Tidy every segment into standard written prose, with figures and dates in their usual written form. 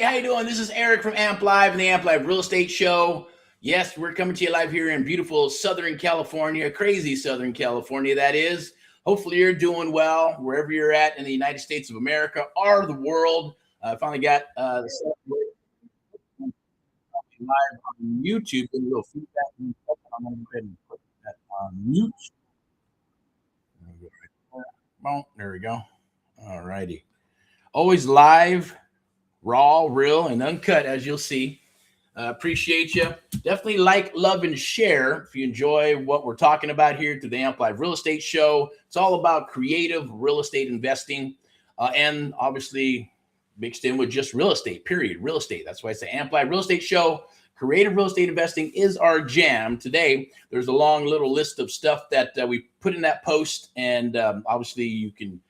how you doing? This is Eric from Amp Live and the Amp Live Real Estate Show. Yes, we're coming to you live here in beautiful Southern California, crazy Southern California, that is. Hopefully you're doing well wherever you're at in the United States of America or the world. I finally got the live on YouTube. Getting a little feedback. I'm going to go ahead and put that on mute. There we go. All righty. Always live, raw, real, and uncut, as you'll see. Appreciate you. Definitely like, love, and share if you enjoy what we're talking about here to the Amp Live Real Estate Show. It's all about creative real estate investing and obviously mixed in with just real estate, period. Real estate. That's why it's the Amp Live Real Estate Show. Creative real estate investing is our jam. Today, there's a long little list of stuff that we put in that post, and obviously you can,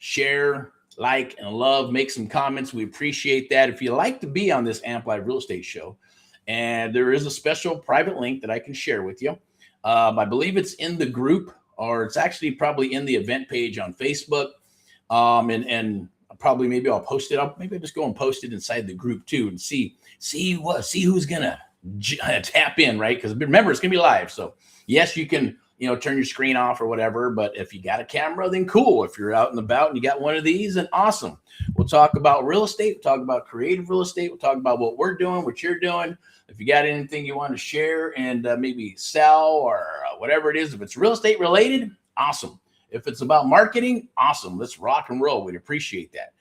share, like, and love, make some comments. We appreciate that. If you like to be on this Amp Live Real Estate Show, and there is a special private link that I can share with you. I believe it's in the group, or it's actually probably in the event page on Facebook. And probably maybe I'll post it up. Maybe I'll just go and post it inside the group too, and see who's gonna tap in, right? Because remember, it's gonna be live. So yes, you can turn your screen off or whatever. But if you got a camera, then cool. If you're out and about and you got one of these, then awesome. We'll talk about real estate. We'll talk about creative real estate. We'll talk about what we're doing, what you're doing. If you got anything you want to share and maybe sell or whatever it is, if it's real estate related, awesome. If it's about marketing, awesome. Let's rock and roll. We'd appreciate that.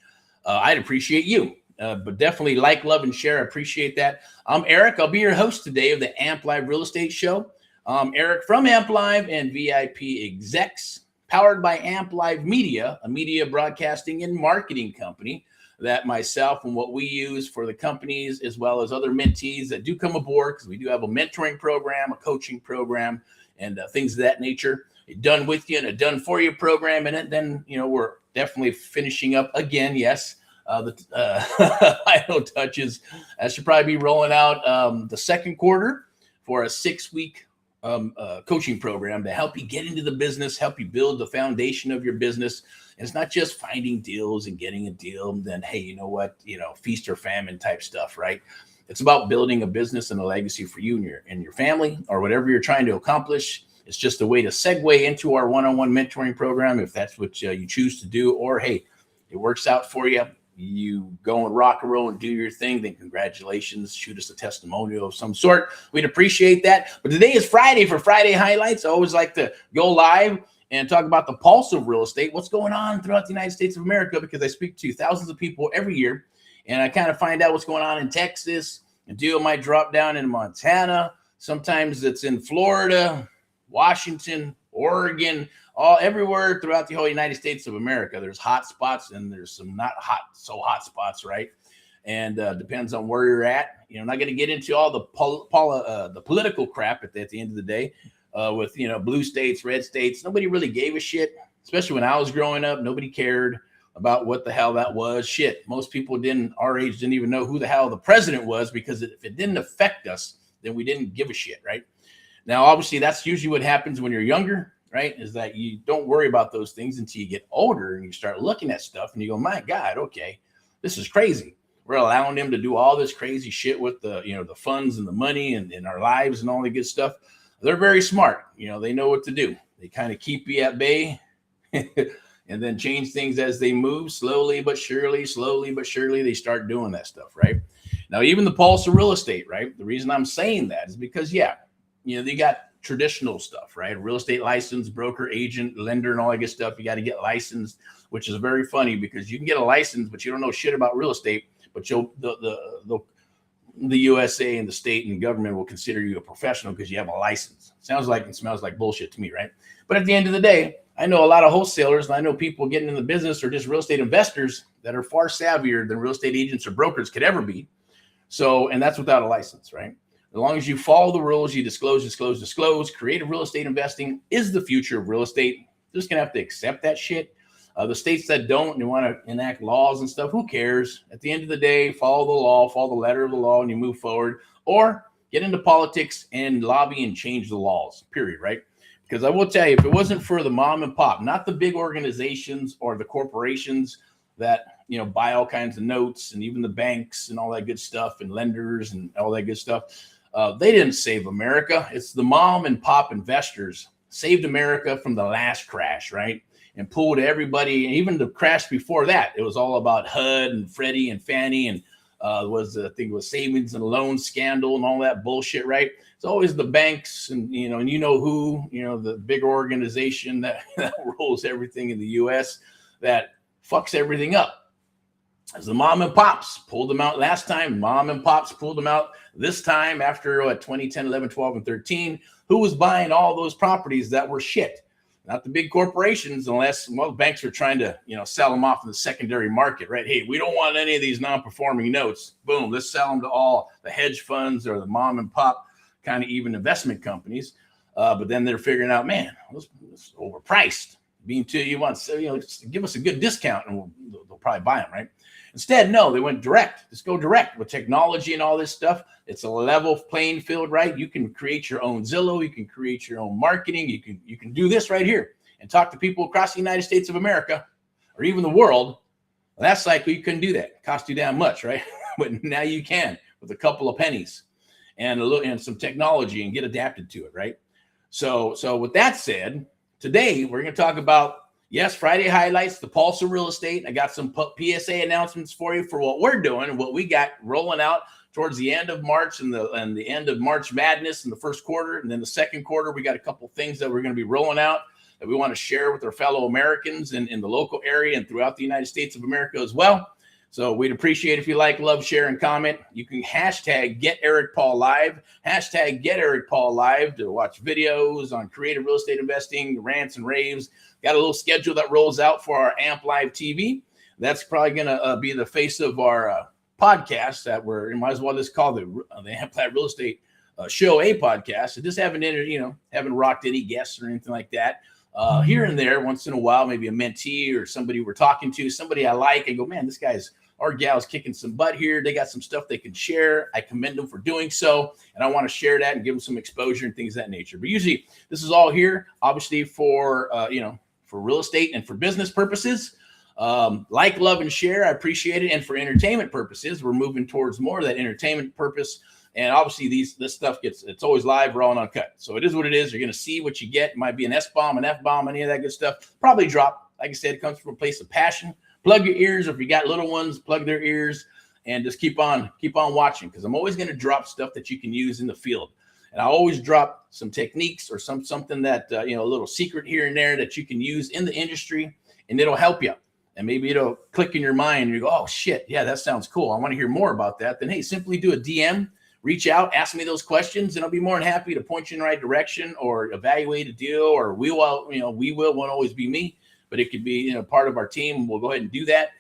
I'd appreciate you. But definitely like, love, and share. I appreciate that. I'm Eric. I'll be your host today of the Amp Live Real Estate Show. Eric from Amp Live and VIP Execs, powered by Amp Live Media, a media broadcasting and marketing company that myself and what we use for the companies, as well as other mentees that do come aboard, because we do have a mentoring program, a coaching program, and things of that nature. A done with you and a done for you program. And then, we're definitely finishing up again. Yes. The final touches. That should probably be rolling out the second quarter for a 6-week coaching program to help you get into the business, help you build the foundation of your business. And it's not just finding deals and getting a deal and then, hey, you know what, feast or famine type stuff, right? It's about building a business and a legacy for you and your family, or whatever you're trying to accomplish. It's just a way to segue into our one-on-one mentoring program if that's what you choose to do, or hey, it works out for you. You go and rock and roll and do your thing, then congratulations. Shoot us a testimonial of some sort. We'd appreciate that. But today is Friday for Friday Highlights. I always like to go live and talk about the pulse of real estate, what's going on throughout the United States of America, because I speak to thousands of people every year, and I kind of find out what's going on in Texas. A deal might drop down in Montana. Sometimes it's in Florida, Washington, Oregon, everywhere throughout the whole United States of America. There's hot spots and there's some not so hot spots, right? And depends on where you're at. Not going to get into all the political crap at the end of the day with blue states, red states. Nobody really gave a shit, especially when I was growing up. Nobody cared about what the hell that was. Shit, most people our age didn't even know who the hell the president was, because if it didn't affect us, then we didn't give a shit, right? Now, obviously, that's usually what happens when you're younger, right? Is that you don't worry about those things until you get older and you start looking at stuff and you go, my God, okay, this is crazy. We're allowing them to do all this crazy shit with the funds and the money and our lives and all the good stuff. They're very smart. They know what to do. They kind of keep you at bay and then change things as they move slowly but surely, they start doing that stuff, right? Now, even the pulse of real estate, right? The reason I'm saying that is because, they got traditional stuff, right? Real estate license, broker, agent, lender, and all that good stuff. You got to get licensed, which is very funny because you can get a license, but you don't know shit about real estate. But the USA and the state and the government will consider you a professional because you have a license. Sounds like and smells like bullshit to me, right? But at the end of the day, I know a lot of wholesalers, and I know people getting in the business or just real estate investors that are far savvier than real estate agents or brokers could ever be. So, and that's without a license, right? As long as you follow the rules, you disclose. Creative real estate investing is the future of real estate. You're just going to have to accept that shit. The states that don't and want to enact laws and stuff, who cares? At the end of the day, follow the law, follow the letter of the law, and you move forward. Or get into politics and lobby and change the laws, period, right? Because I will tell you, if it wasn't for the mom and pop, not the big organizations or the corporations that buy all kinds of notes, and even the banks and all that good stuff and lenders and all that good stuff. They didn't save America. It's the mom and pop investors saved America from the last crash, right? And pulled everybody, and even the crash before that, it was all about HUD and Freddie and Fannie, and I think it was savings and loan scandal and all that bullshit, right? It's always the banks and who, the big organization that rolls everything in the U.S. that fucks everything up. As the mom and pops pulled them out last time, mom and pops pulled them out this time after 2010, 11, 12, and 13. Who was buying all those properties that were shit? Not the big corporations, unless banks are trying to sell them off in the secondary market, right? Hey, we don't want any of these non-performing notes. Boom, let's sell them to all the hedge funds or the mom and pop kind of even investment companies. But then they're figuring out, man, it's overpriced. Being to you want, give us a good discount, and they'll probably buy them, right? Instead, no, they went direct. Just go direct with technology and all this stuff. It's a level playing field, right? You can create your own Zillow. You can create your own marketing. You can do this right here and talk to people across the United States of America or even the world. Last cycle, you couldn't do that. It cost you damn much, right? But now you can with a couple of pennies and some technology and get adapted to it, right? So with that said, today we're going to talk about, yes, Friday highlights, the pulse of real estate. I got some PSA announcements for you for what we're doing and what we got rolling out towards the end of March and the end of March Madness in the first quarter. And then the second quarter, we got a couple things that we're going to be rolling out that we want to share with our fellow Americans in the local area and throughout the United States of America as well. So we'd appreciate if you like, love, share, and comment. You can hashtag Get Erick Paul Live, hashtag Get Erick Paul Live to watch videos on creative real estate investing, rants and raves. Got a little schedule that rolls out for our AMP Live TV. That's probably going to be the face of our podcast that we might as well just call the AMP Live Real Estate Show a podcast. I just haven't rocked any guests or anything like that. Here and there, once in a while, maybe a mentee or somebody we're talking to, somebody I like, and go, man, this guy's or gal's kicking some butt here. They got some stuff they can share. I commend them for doing so. And I want to share that and give them some exposure and things of that nature. But usually this is all here, obviously, for real estate and for business purposes. Like, love, and share. I appreciate it. And for entertainment purposes, we're moving towards more of that entertainment purpose. And obviously this stuff it's always live, raw, and uncut. So it is what it is. You're going to see what you get. It might be an S-bomb, an F-bomb, any of that good stuff. Probably drop. Like I said, it comes from a place of passion. Plug your ears, or if you got little ones, plug their ears and just keep on watching, because I'm always going to drop stuff that you can use in the field. And I always drop some techniques or something that, a little secret here and there that you can use in the industry, and it'll help you. And maybe it'll click in your mind and you go, oh, shit, yeah, that sounds cool. I want to hear more about that. Then, hey, simply do a DM, reach out, ask me those questions, and I'll be more than happy to point you in the right direction or evaluate a deal, or won't always be me, but it could be, part of our team. We'll go ahead and do that.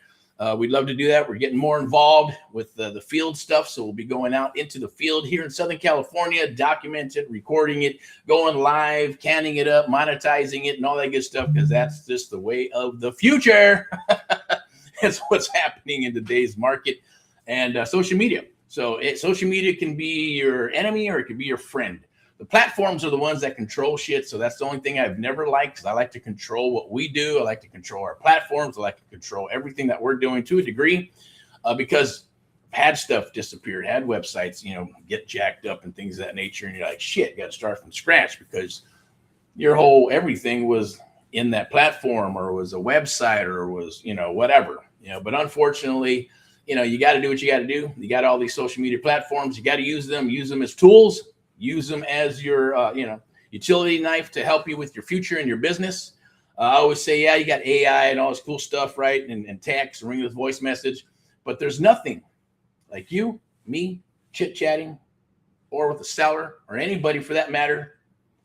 We'd love to do that. We're getting more involved with the field stuff. So we'll be going out into the field here in Southern California, document it, recording it, going live, canning it up, monetizing it, and all that good stuff, because that's just the way of the future. It's what's happening in today's market and social media. So social media can be your enemy or it can be your friend. The platforms are the ones that control shit. So that's the only thing I've never liked, because I like to control what we do. I like to control our platforms. I like to control everything that we're doing to a degree, because I've had stuff disappeared, had websites, get jacked up and things of that nature. And you're like, shit, got to start from scratch, because your whole everything was in that platform, or was a website, or was, whatever, but unfortunately, you got to do what you got to do. You got all these social media platforms. You got to use them as tools. Use them as your, utility knife to help you with your future and your business. I always say, yeah, you got AI and all this cool stuff, right? And text, ring with voice message. But there's nothing like you, me, chit-chatting, or with a seller, or anybody for that matter,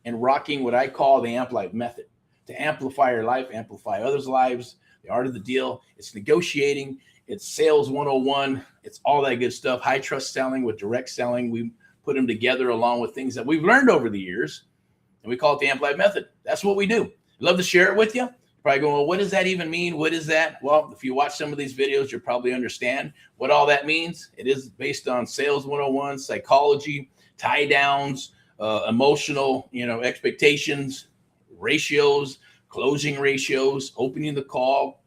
and rocking what I call the AMP Life method. To amplify your life, amplify others' lives, the art of the deal. It's negotiating. It's sales 101. It's all that good stuff. High trust selling with direct selling. We put them together along with things that we've learned over the years, and we call it the AMP Life method. That's what we do. Love to share it with you. You're probably going, well, what does that even mean? What is that? Well, if you watch some of these videos, you'll probably understand what all that means. It is based on sales 101, psychology, tie downs, emotional, expectations, ratios, closing ratios, opening the call,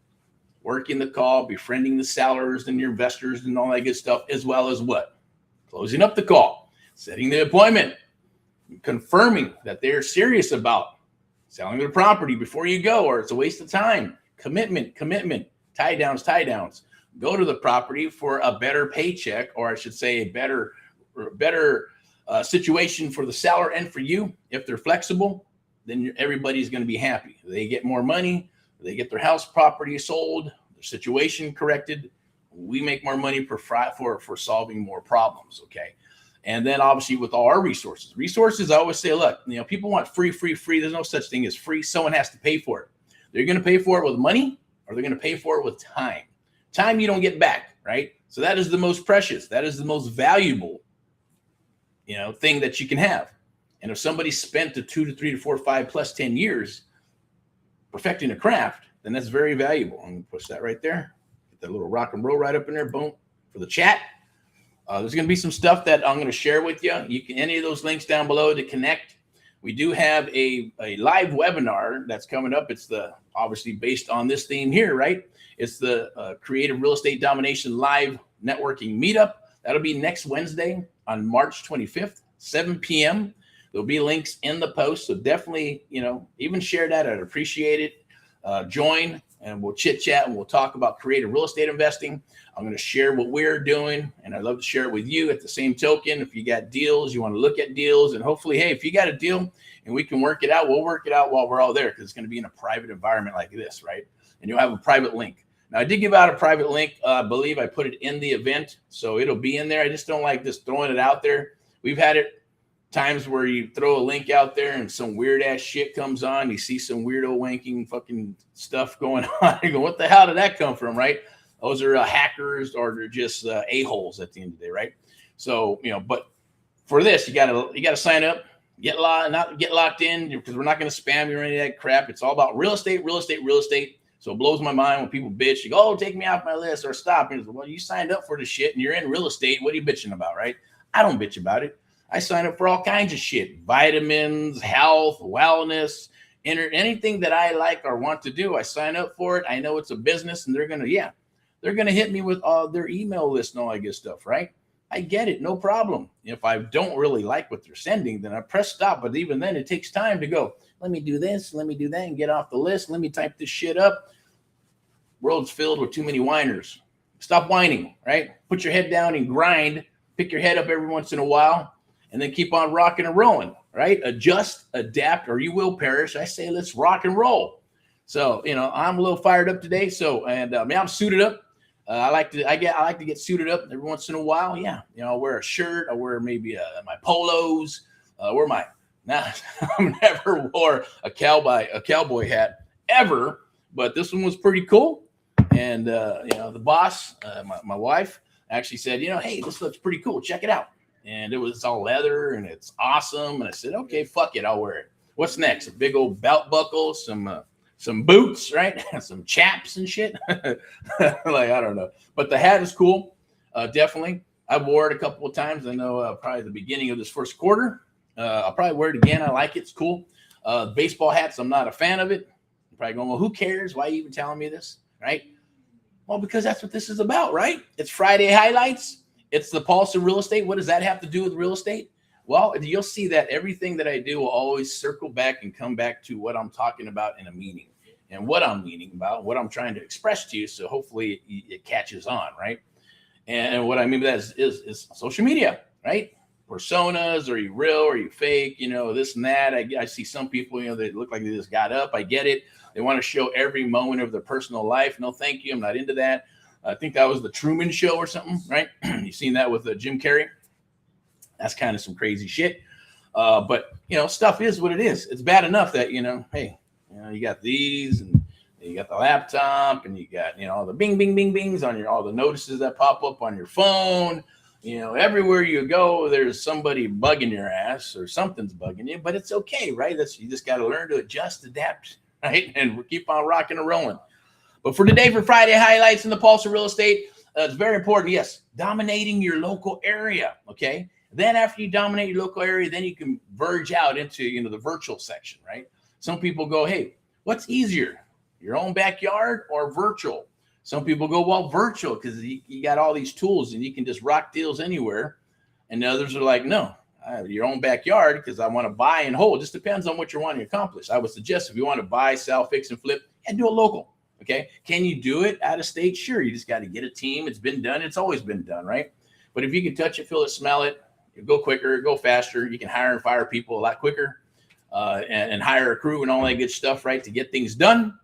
working the call, befriending the sellers and your investors and all that good stuff, as well as what? Closing up the call, setting the appointment, confirming that they're serious about selling their property before you go, or it's a waste of time. Commitment, tie downs. Go to the property for a better paycheck, or I should say a better situation for the seller and for you. If they're flexible, then everybody's going to be happy. They get more money, they get their house property sold, their situation corrected. We make more money for solving more problems, okay? And then obviously with all our resources, I always say, look, people want free. There's no such thing as free. Someone has to pay for it. They're going to pay for it with money, or they're going to pay for it with time. Time you don't get back, right? So that is the most precious. That is the most valuable, thing that you can have. And if somebody spent the 2 to 3 to 4, 5 plus 10 years perfecting a craft, then that's very valuable. I'm going to push that right there. Get that little rock and roll right up in there. Boom. For the chat. There's going to be some stuff that I'm going to share with you. You can any of those links down below to connect. We do have a live webinar that's coming up. It's obviously based on this theme here, right? It's the Creative Real Estate Domination Live Networking Meetup. That'll be next Wednesday on March 25th, 7 p.m. There'll be links in the post. So definitely, even share that. I'd appreciate it. Join and we'll chit chat and we'll talk about creative real estate investing. I'm going to share what we're doing, and I'd love to share it with you. At the same token, if you got deals, you want to look at deals, and hopefully, hey, if you got a deal and we can work it out, we'll work it out while we're all there, because it's going to be in a private environment like this, right? And you'll have a private link. Now, I did give out a private link. I believe I put it in the event, so it'll be in there. I just don't like just throwing it out there. We've had it times where you throw a link out there and some weird ass shit comes on. You see some weirdo wanking fucking stuff going on. You go, what the hell did that come from, right? Those are hackers, or they're just a-holes at the end of the day, right? So, but for this, you gotta sign up, get locked in, because we're not going to spam you or any of that crap. It's all about real estate. So it blows my mind when people bitch. You go, oh, take me off my list, or stop. And well, you signed up for the shit and you're in real estate. What are you bitching about, right? I don't bitch about it. I sign up for all kinds of shit, vitamins, health, wellness, anything that I like or want to do. I sign up for it. I know it's a business, and they're going to hit me with their email list and all that good stuff, right? I get it. No problem. If I don't really like what they're sending, then I press stop. But even then, it takes time to go, let me do this, let me do that, and get off the list. Let me type this shit up. World's filled with too many whiners. Stop whining, right? Put your head down and grind. Pick your head up every once in a while, and then keep on rocking and rolling, right? Adjust, adapt, or you will perish. I say let's rock and roll. So, I'm a little fired up today. So, and I'm suited up. I like to get suited up every once in a while. Yeah, I'll wear a shirt. I wear maybe my polos. I've never wore a cowboy hat ever, but this one was pretty cool. And the boss, my wife, actually said, hey, this looks pretty cool. Check it out. And it was all leather and it's awesome. And I said, okay, fuck it, I'll wear it. What's next? A big old belt buckle, some boots, right? Some chaps and shit. Like, I don't know. But the hat is cool. Definitely. I wore it a couple of times. I know probably the beginning of this first quarter. I'll probably wear it again. I like it. It's cool. Baseball hats, I'm not a fan of it. You're probably going, well, who cares? Why are you even telling me this? Right? Well, because that's what this is about, right? It's Friday highlights. It's the pulse of real estate. What does that have to do with real estate? Well, you'll see that everything that I do will always circle back and come back to what I'm talking about in a meeting, and what I'm meaning about, what I'm trying to express to you. So hopefully it catches on, right? And what I mean by that is social media, right? Personas, are you real? Are you fake? This and that. I see some people, they look like they just got up. I get it. They want to show every moment of their personal life. No, thank you. I'm not into that. I think that was the Truman Show or something, right? You've seen that with Jim Carrey. That's kind of some crazy shit. But, stuff is what it is. It's bad enough that, hey, you got these, and you got the laptop, and you got, all the bing, bing, bing, bings on all the notices that pop up on your phone. Everywhere you go, there's somebody bugging your ass, or something's bugging you, but it's okay, right? You just got to learn to adjust, adapt, right? And we'll keep on rocking and rolling. But for today, for Friday highlights in the pulse of real estate, it's very important. Yes, dominating your local area. Okay. Then after you dominate your local area, then you can verge out into, the virtual section, right? Some people go, hey, what's easier, your own backyard or virtual? Some people go, well, virtual, because you got all these tools and you can just rock deals anywhere. And the others are like, no, your own backyard, because I want to buy and hold. It just depends on what you're wanting to accomplish. I would suggest if you want to buy, sell, fix, and flip, and do it local. Okay. Can you do it out of state? Sure. You just got to get a team. It's been done. It's always been done, right? But if you can touch it, feel it, smell it, go quicker, go faster. You can hire and fire people a lot quicker, and hire a crew and all that good stuff, right, to get things done.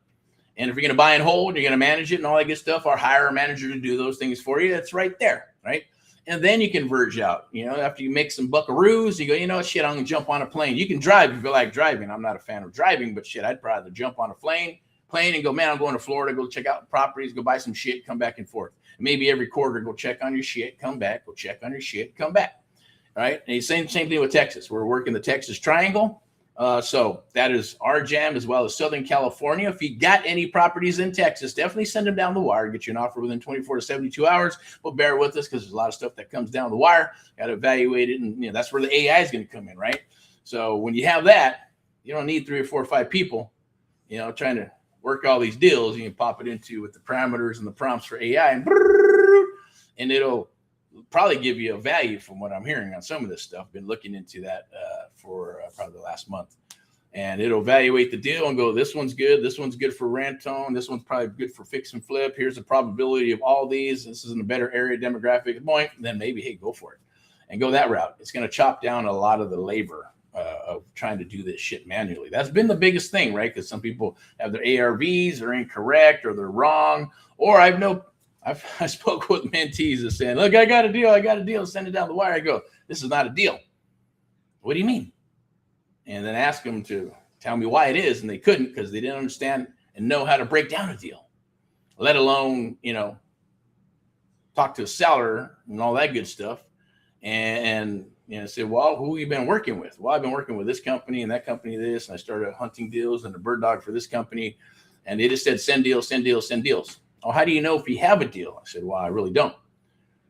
And if you're going to buy and hold, you're going to manage it and all that good stuff, or hire a manager to do those things for you. It's right there, right? And then you can verge out, after you make some buckaroos, you go, shit, I'm going to jump on a plane. You can drive if you like driving. I'm not a fan of driving, but shit, I'd rather jump on a plane and go, man, I'm going to Florida, go check out properties, go buy some shit, come back and forth. Maybe every quarter, go check on your shit, come back, go check on your shit, come back. All right. And same thing with Texas. We're working the Texas Triangle. So that is our jam, as well as Southern California. If you got any properties in Texas, definitely send them down the wire. Get you an offer within 24 to 72 hours. But bear with us, because there's a lot of stuff that comes down the wire. Got to evaluate it. And that's where the AI is going to come in, right? So when you have that, you don't need 3 or 4 or 5 people, trying to work all these deals. You can pop it into with the parameters and the prompts for AI, and it'll probably give you a value from what I'm hearing on some of this stuff. Been looking into that for probably the last month, and it'll evaluate the deal and go, this one's good. This one's good for rent-own. This one's probably good for fix and flip. Here's the probability of all these. This is in a better area demographic point. Then maybe, hey, go for it and go that route. It's going to chop down a lot of the labor of trying to do this shit manually. That's been the biggest thing, right? Because some people have their ARVs are incorrect or they're wrong. Or I spoke with mentees that saying, look, I got a deal, send it down the wire. I go, this is not a deal. What do you mean? And then ask them to tell me why it is. And they couldn't, because they didn't understand and know how to break down a deal, let alone, talk to a seller and all that good stuff. And say, well, who have you been working with? Well, I've been working with this company and that company, this, and I started hunting deals and a bird dog for this company. And they just said, send deals, send deals, send deals. Oh, how do you know if you have a deal? I said, well, I really don't.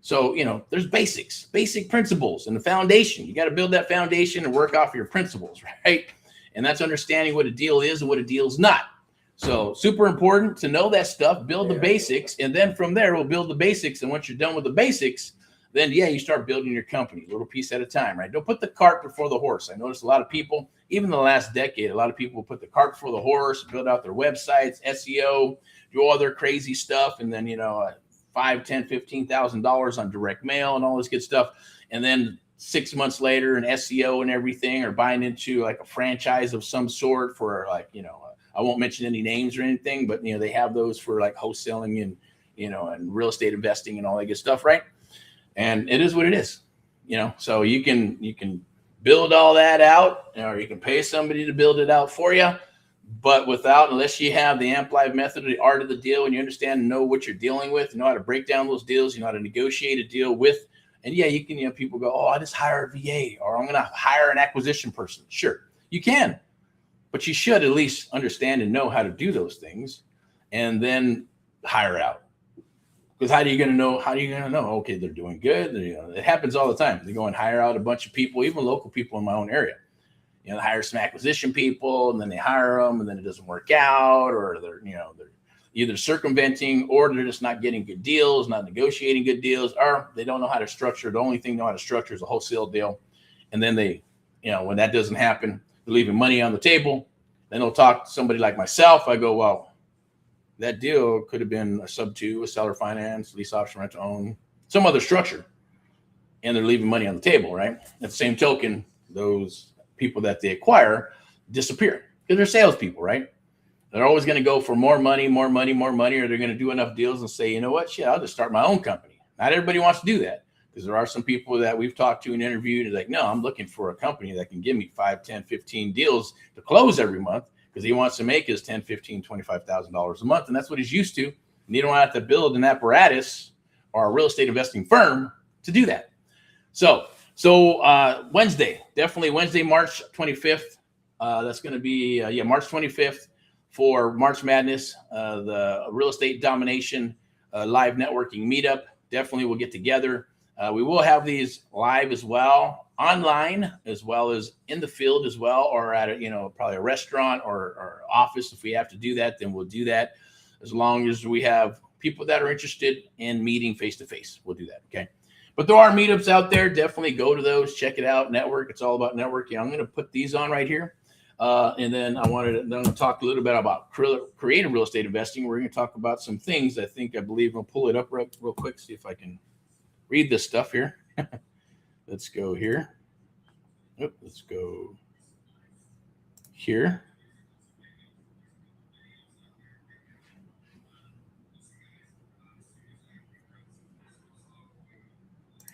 So, there's basic principles and the foundation. You got to build that foundation and work off your principles, right? And that's understanding what a deal is and what a deal's not. So super important to know that stuff, build the basics. And then from there, we'll build the basics. And once you're done with the basics, then you start building your company a little piece at a time, right? Don't put the cart before the horse. I noticed a lot of people, even in the last decade, a lot of people put the cart before the horse, build out their websites, SEO, do all their crazy stuff. And then, $5,000, $10,000, $15,000 on direct mail and all this good stuff. And then 6 months later, an SEO and everything, or buying into like a franchise of some sort for I won't mention any names or anything, but they have those for like wholesaling and, and real estate investing and all that good stuff. Right. And it is what it is, so you can build all that out, or you can pay somebody to build it out for you. But unless you have the Amplified method, the art of the deal, and you understand and know what you're dealing with, you know how to break down those deals, you know how to negotiate a deal with. And you can, people go, oh, I just hire a VA, or I'm going to hire an acquisition person. Sure, you can, but you should at least understand and know how to do those things, and then hire out. Because how are you going to know? Okay, they're doing good. It happens all the time. They go and hire out a bunch of people, even local people in my own area. They hire some acquisition people, and then they hire them, and then it doesn't work out, or they're either circumventing, or they're just not getting good deals, not negotiating good deals, or they don't know how to structure. The only thing they know how to structure is a wholesale deal. And then they, when that doesn't happen, they're leaving money on the table. Then they'll talk to somebody like myself. I go, well, that deal could have been a sub-2, a seller finance, lease option, rent to own, some other structure. And they're leaving money on the table, right? At the same token, those people that they acquire disappear because they're salespeople, right? They're always going to go for more money, or they're going to do enough deals and say, you know what, shit, I'll just start my own company. Not everybody wants to do that, because there are some people that we've talked to and interviewed and like, no, I'm looking for a company that can give me 5, 10, 15 deals to close every month, because he wants to make his $10, $15, $25,000 a month. And that's what he's used to. And you don't have to build an apparatus or a real estate investing firm to do that. So Wednesday, definitely Wednesday, March 25th. That's going to be, March 25th for March Madness, the Real Estate Domination live networking meetup. Definitely we'll get together. We will have these live as well, online, as well as in the field as well, or at a, probably a restaurant or office. If we have to do that, then we'll do that, as long as we have people that are interested in meeting face-to-face. We'll do that, okay? But there are meetups out there. Definitely go to those. Check it out. Network. It's all about networking. I'm going to put these on right here. And then I'm going to talk a little bit about creative real estate investing. We're going to talk about some things. I believe I'll pull it up real quick, see if I can read this stuff here. Let's go here. Let's go here.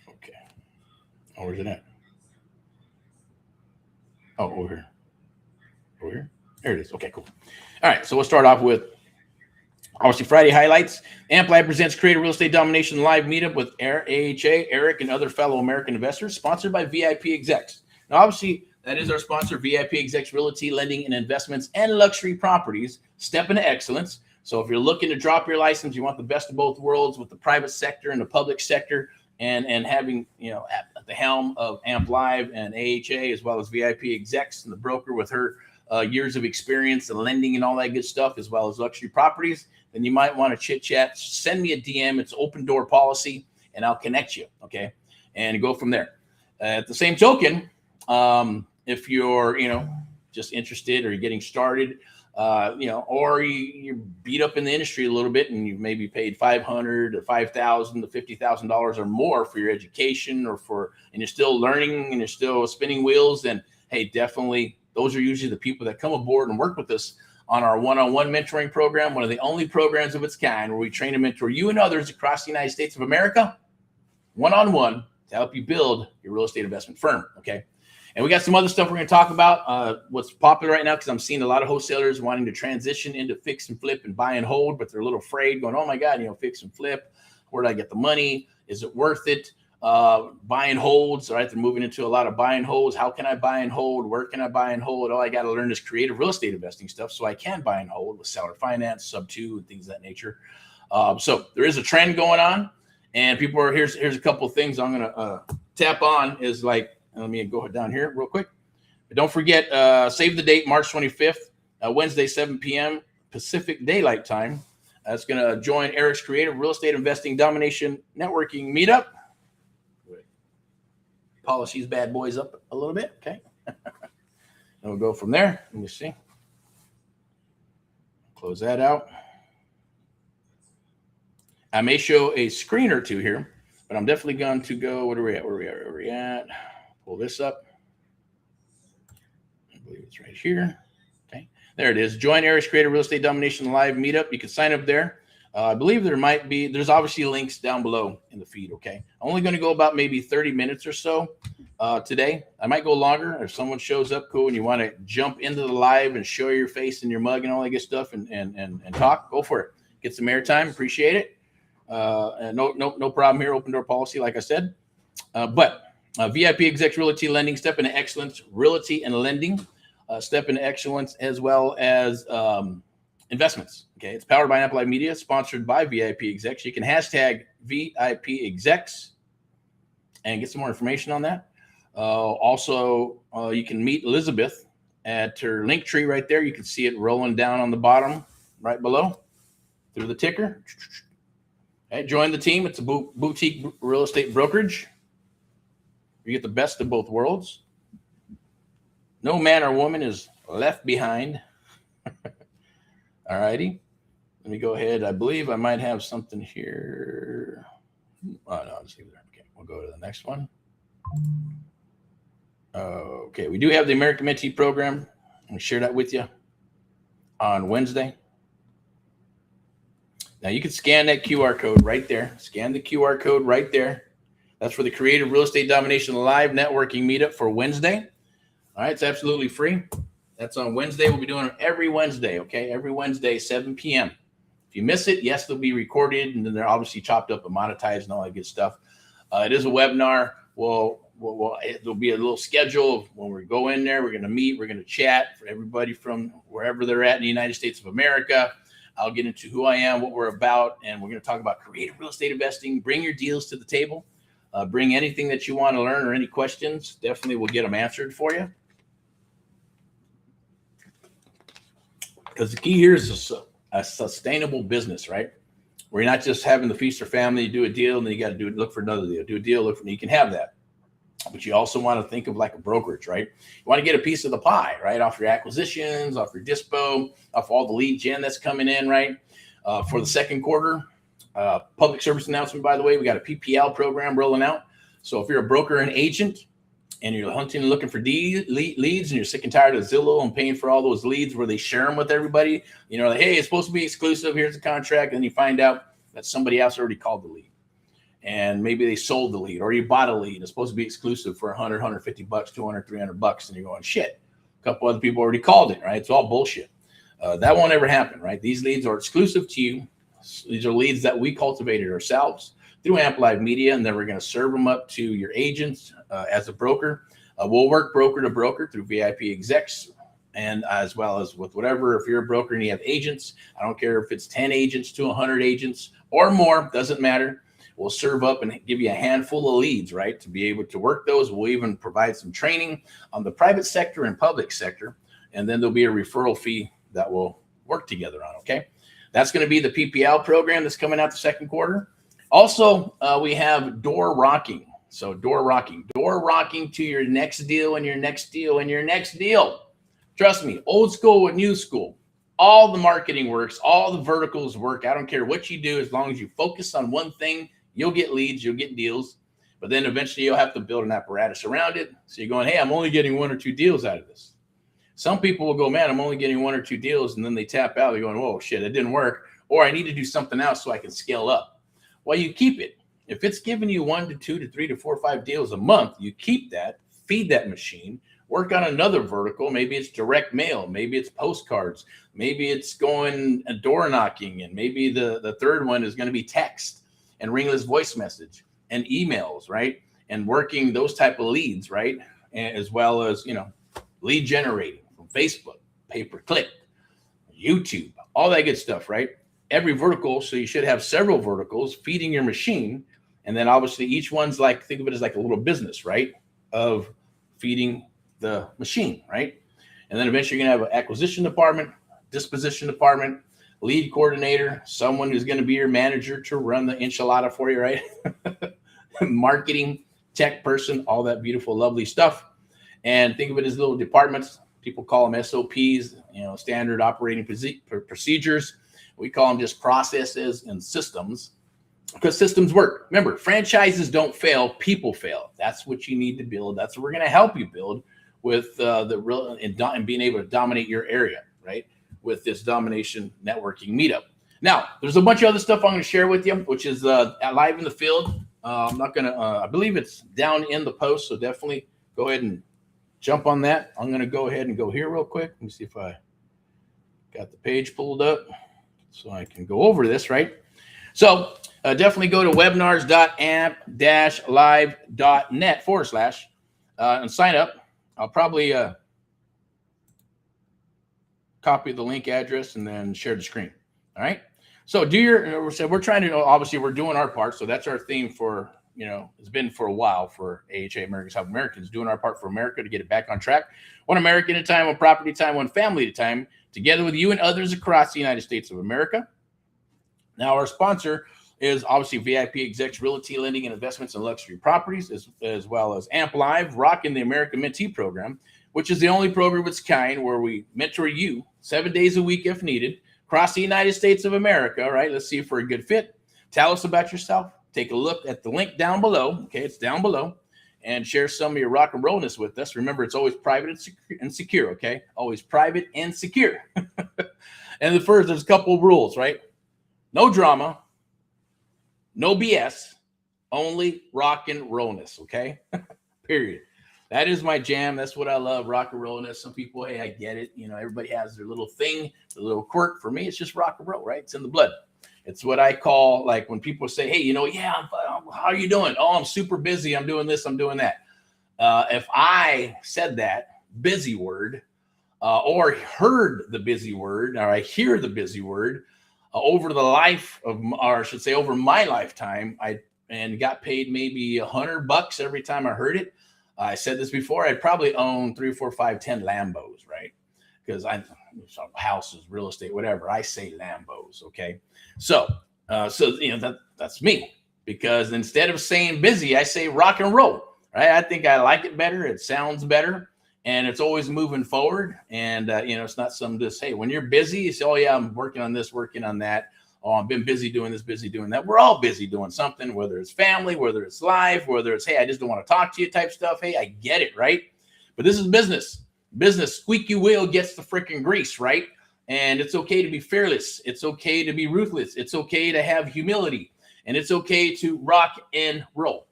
Okay. Oh, where's it at? Oh, over here. Over here. There it is. Okay, cool. All right, so we'll start off with obviously Friday highlights. Amplified presents Creative Real Estate Domination live meetup with AHA, Eric, and other fellow American investors, sponsored by VIP Execs. Now, obviously, that is our sponsor, VIP Execs Realty, Lending and Investments, and Luxury Properties. Step into excellence. So if you're looking to drop your license, you want the best of both worlds with the private sector and the public sector, and having, at the helm of Amp Live and AHA, as well as VIP Execs and the broker with her years of experience in lending and all that good stuff, as well as luxury properties, then you might want to chit chat. Send me a DM. It's open door policy, and I'll connect you. Okay. And go from there. At the same token, if you're, just interested or you're getting started, or you're beat up in the industry a little bit and you've maybe paid $500 to $5,000 to $50,000 or more for your education and you're still learning and you're still spinning wheels, then hey, definitely those are usually the people that come aboard and work with us on our one-on-one mentoring program, one of the only programs of its kind where we train and mentor you and others across the United States of America, one-on-one, to help you build your real estate investment firm, okay? And we got some other stuff we're going to talk about. What's popular right now, because I'm seeing a lot of wholesalers wanting to transition into fix and flip and buy and hold, but they're a little afraid, going, oh my God, fix and flip. Where do I get the money? Is it worth it? Buy and holds, right? They're moving into a lot of buy and holds. How can I buy and hold? Where can I buy and hold? All I got to learn is creative real estate investing stuff so I can buy and hold with seller finance, sub-2, and things of that nature. So there is a trend going on, and people are, here's a couple of things I'm going to tap on is like, let me go down here real quick. But don't forget, save the date, March 25th, Wednesday, 7 p.m. Pacific Daylight Time. That's going to join Erick's Creative Real Estate Investing Domination Networking Meetup. Polish these bad boys up a little bit, okay? And we'll go from there. Let me see. Close that out. I may show a screen or two here, but I'm definitely going to go, where are we at? Pull this up. I believe it's right here. Okay, there it is. Join Erick's Creative Real Estate Domination Live Meetup. You can sign up there. I believe there's obviously links down below in the feed, okay? I'm only going to go about maybe 30 minutes or so today. I might go longer. If someone shows up, cool, and you want to jump into the live and show your face and your mug and all that good stuff and talk, go for it. Get some airtime. Appreciate it. And no problem here. Open door policy, like I said. But VIP Execs Realty Lending, step into excellence, realty and lending, step into excellence, as well as investments. Okay, it's powered by Amplified Media, sponsored by VIP Execs. You can hashtag VIP Execs and get some more information on that. Also, you can meet Elizabeth at her link tree right there. You can see it rolling down on the bottom right below through the ticker. Okay, join the team. It's a boutique real estate brokerage. You get the best of both worlds. No man or woman is left behind. All righty. Let me go ahead. I believe I might have something here. Oh, no, I'll just leave it there. Okay, we'll go to the next one. Okay, we do have the American Mentee program. I'll share that with you on Wednesday. Now, you can scan that QR code right there. Scan the QR code right there. That's for the Creative Real Estate Domination Live Networking Meetup for Wednesday. All right, it's absolutely free. That's on Wednesday. We'll be doing it every Wednesday, okay? Every Wednesday, 7 p.m. If you miss it, yes, they'll be recorded, and then they're obviously chopped up and monetized and all that good stuff. It is a webinar. There'll be a little schedule of when we go in there. We're going to meet. We're going to chat for everybody from wherever they're at in the United States of America. I'll get into who I am, what we're about, and we're going to talk about creative real estate investing. Bring your deals to the table. Bring anything that you want to learn or any questions. Definitely we'll get them answered for you. Because the key here is a sustainable business, right? where you're not just having the feast or family, do a deal, and then you got to look for another deal, do a deal, you can have that. But you also want to think of like a brokerage, right? You want to get a piece of the pie, right? Off your acquisitions, off your dispo, off all the lead gen that's coming in, right? For the second quarter, public service announcement, by the way, we got a PPL program rolling out. So if you're a broker and agent and you're hunting and looking for leads and you're sick and tired of Zillow and paying for all those leads where they share them with everybody, you know, like, hey, it's supposed to be exclusive. Here's the contract. And you find out that somebody else already called the lead. And maybe they sold the lead or you bought a lead. It's supposed to be exclusive for $100, $150, $200, $300. And you're going, shit, a couple other people already called it, right? It's all bullshit. That won't ever happen, right? These leads are exclusive to you. These are leads that we cultivated ourselves through Amp Live Media, and then we're going to serve them up to your agents as a broker. We'll work broker to broker through VIP execs, and as well as with whatever. If you're a broker and you have agents, I don't care if it's 10 agents to 100 agents or more, doesn't matter. We'll serve up and give you a handful of leads, right, to be able to work those. We'll even provide some training on the private sector and public sector, and then there'll be a referral fee that we'll work together on, okay? That's going to be the PPL program that's coming out the second quarter. Also, we have door rocking. So door rocking to your next deal and your next deal and your next deal. Trust me, old school with new school. All the marketing works, all the verticals work. I don't care what you do, as long as you focus on one thing, you'll get leads, you'll get deals. But then eventually you'll have to build an apparatus around it. So you're going, hey, I'm only getting 1 or 2 deals out of this. Some people will go, man, I'm only getting 1 or 2 deals. And then they tap out. They're going, whoa, shit, it didn't work. Or I need to do something else so I can scale up. Well, you keep it. If it's giving you 1 to 2 to 3 to 4 or 5 deals a month, you keep that, feed that machine, work on another vertical. Maybe it's direct mail. Maybe it's postcards. Maybe it's going door knocking. And maybe the third one is going to be text and ringless voice message and emails, right? And working those type of leads, right? And as well as, you know, lead generating from Facebook, pay-per-click, YouTube, all that good stuff, right? Every vertical. So you should have several verticals feeding your machine. And then obviously each one's like, think of it as like a little business, right? Of feeding the machine, right? And then eventually you're going to have an acquisition department, disposition department, lead coordinator, someone who's going to be your manager to run the enchilada for you, right? Marketing, tech person, all that beautiful, lovely stuff. And think of it as little departments. People call them SOPs, you know, standard operating procedures. We call them just processes and systems, because systems work. Remember, franchises don't fail, people fail. That's what you need to build. That's what we're going to help you build with the real and being able to dominate your area, right? With this Domination Networking Meetup. Now, there's a bunch of other stuff I'm going to share with you, which is live in the field. I'm not going to, I believe it's down in the post, so definitely go ahead and jump on that. I'm going to go ahead and go here real quick. Let me see if I got the page pulled up so I can go over this, right? So definitely go to webinars.amp-live.net/ and sign up. I'll probably copy the link address and then share the screen. All right. So we're trying to, obviously we're doing our part. So that's our theme for, you know, it's been for a while for AHA, Americans Help Americans, doing our part for America to get it back on track. One American at a time, one property at a time, one family at a time, together with you and others across the United States of America. Now, our sponsor is obviously VIP Execs Realty, Lending, and Investments in Luxury Properties, as well as Amp Live, rocking the American Mentee Program, which is the only program of its kind where we mentor you 7 days a week if needed across the United States of America, right? Let's see if we're a good fit. Tell us about yourself. Take a look at the link down below. Okay, it's down below. And share some of your rock and rollness with us. Remember, it's always private and secure, okay? Always private and secure. And there's a couple of rules, right? No drama, no BS, only rock and rollness, okay? Period. That is my jam. That's what I love, rock and rollness. Some people, hey, I get it. You know, everybody has their little thing, their little quirk. For me, it's just rock and roll, right? It's in the blood. It's what I call, like, when people say, hey, you know, yeah, how are you doing? Oh, I'm super busy. I'm doing this. I'm doing that. If I said that busy word or heard the busy word, or I hear the busy word over the life of, or I should say over my lifetime, and got paid maybe $100 every time I heard it. I said this before, I'd probably own 3, 4, 5, 10 Lambos, right? Because houses, real estate, whatever. I say Lambos, okay? So So, that's me, because instead of saying busy, I say rock and roll, right? I think I like it better. It sounds better, and it's always moving forward. And, it's not some just, hey, when you're busy, you say, oh yeah, I'm working on this, working on that. Oh, I've been busy doing this, busy doing that. We're all busy doing something, whether it's family, whether it's life, whether it's, hey, I just don't want to talk to you type stuff. Hey, I get it, right? But this is business. Business, squeaky wheel gets the freaking grease, right? And it's okay to be fearless. It's okay to be ruthless. It's okay to have humility. And it's okay to rock and roll.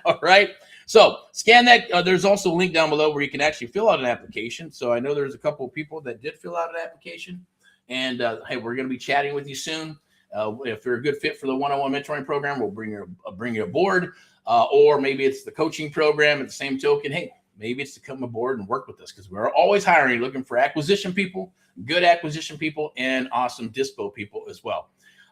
All right. So scan that. There's also a link down below where you can actually fill out an application. So I know there's a couple of people that did fill out an application. And hey, we're going to be chatting with you soon. If you're a good fit for the one-on-one mentoring program, we'll bring you aboard. Or maybe it's the coaching program at the same token. Hey, maybe it's to come aboard and work with us, because we're always hiring, looking for acquisition people, good acquisition people, and awesome dispo people as well.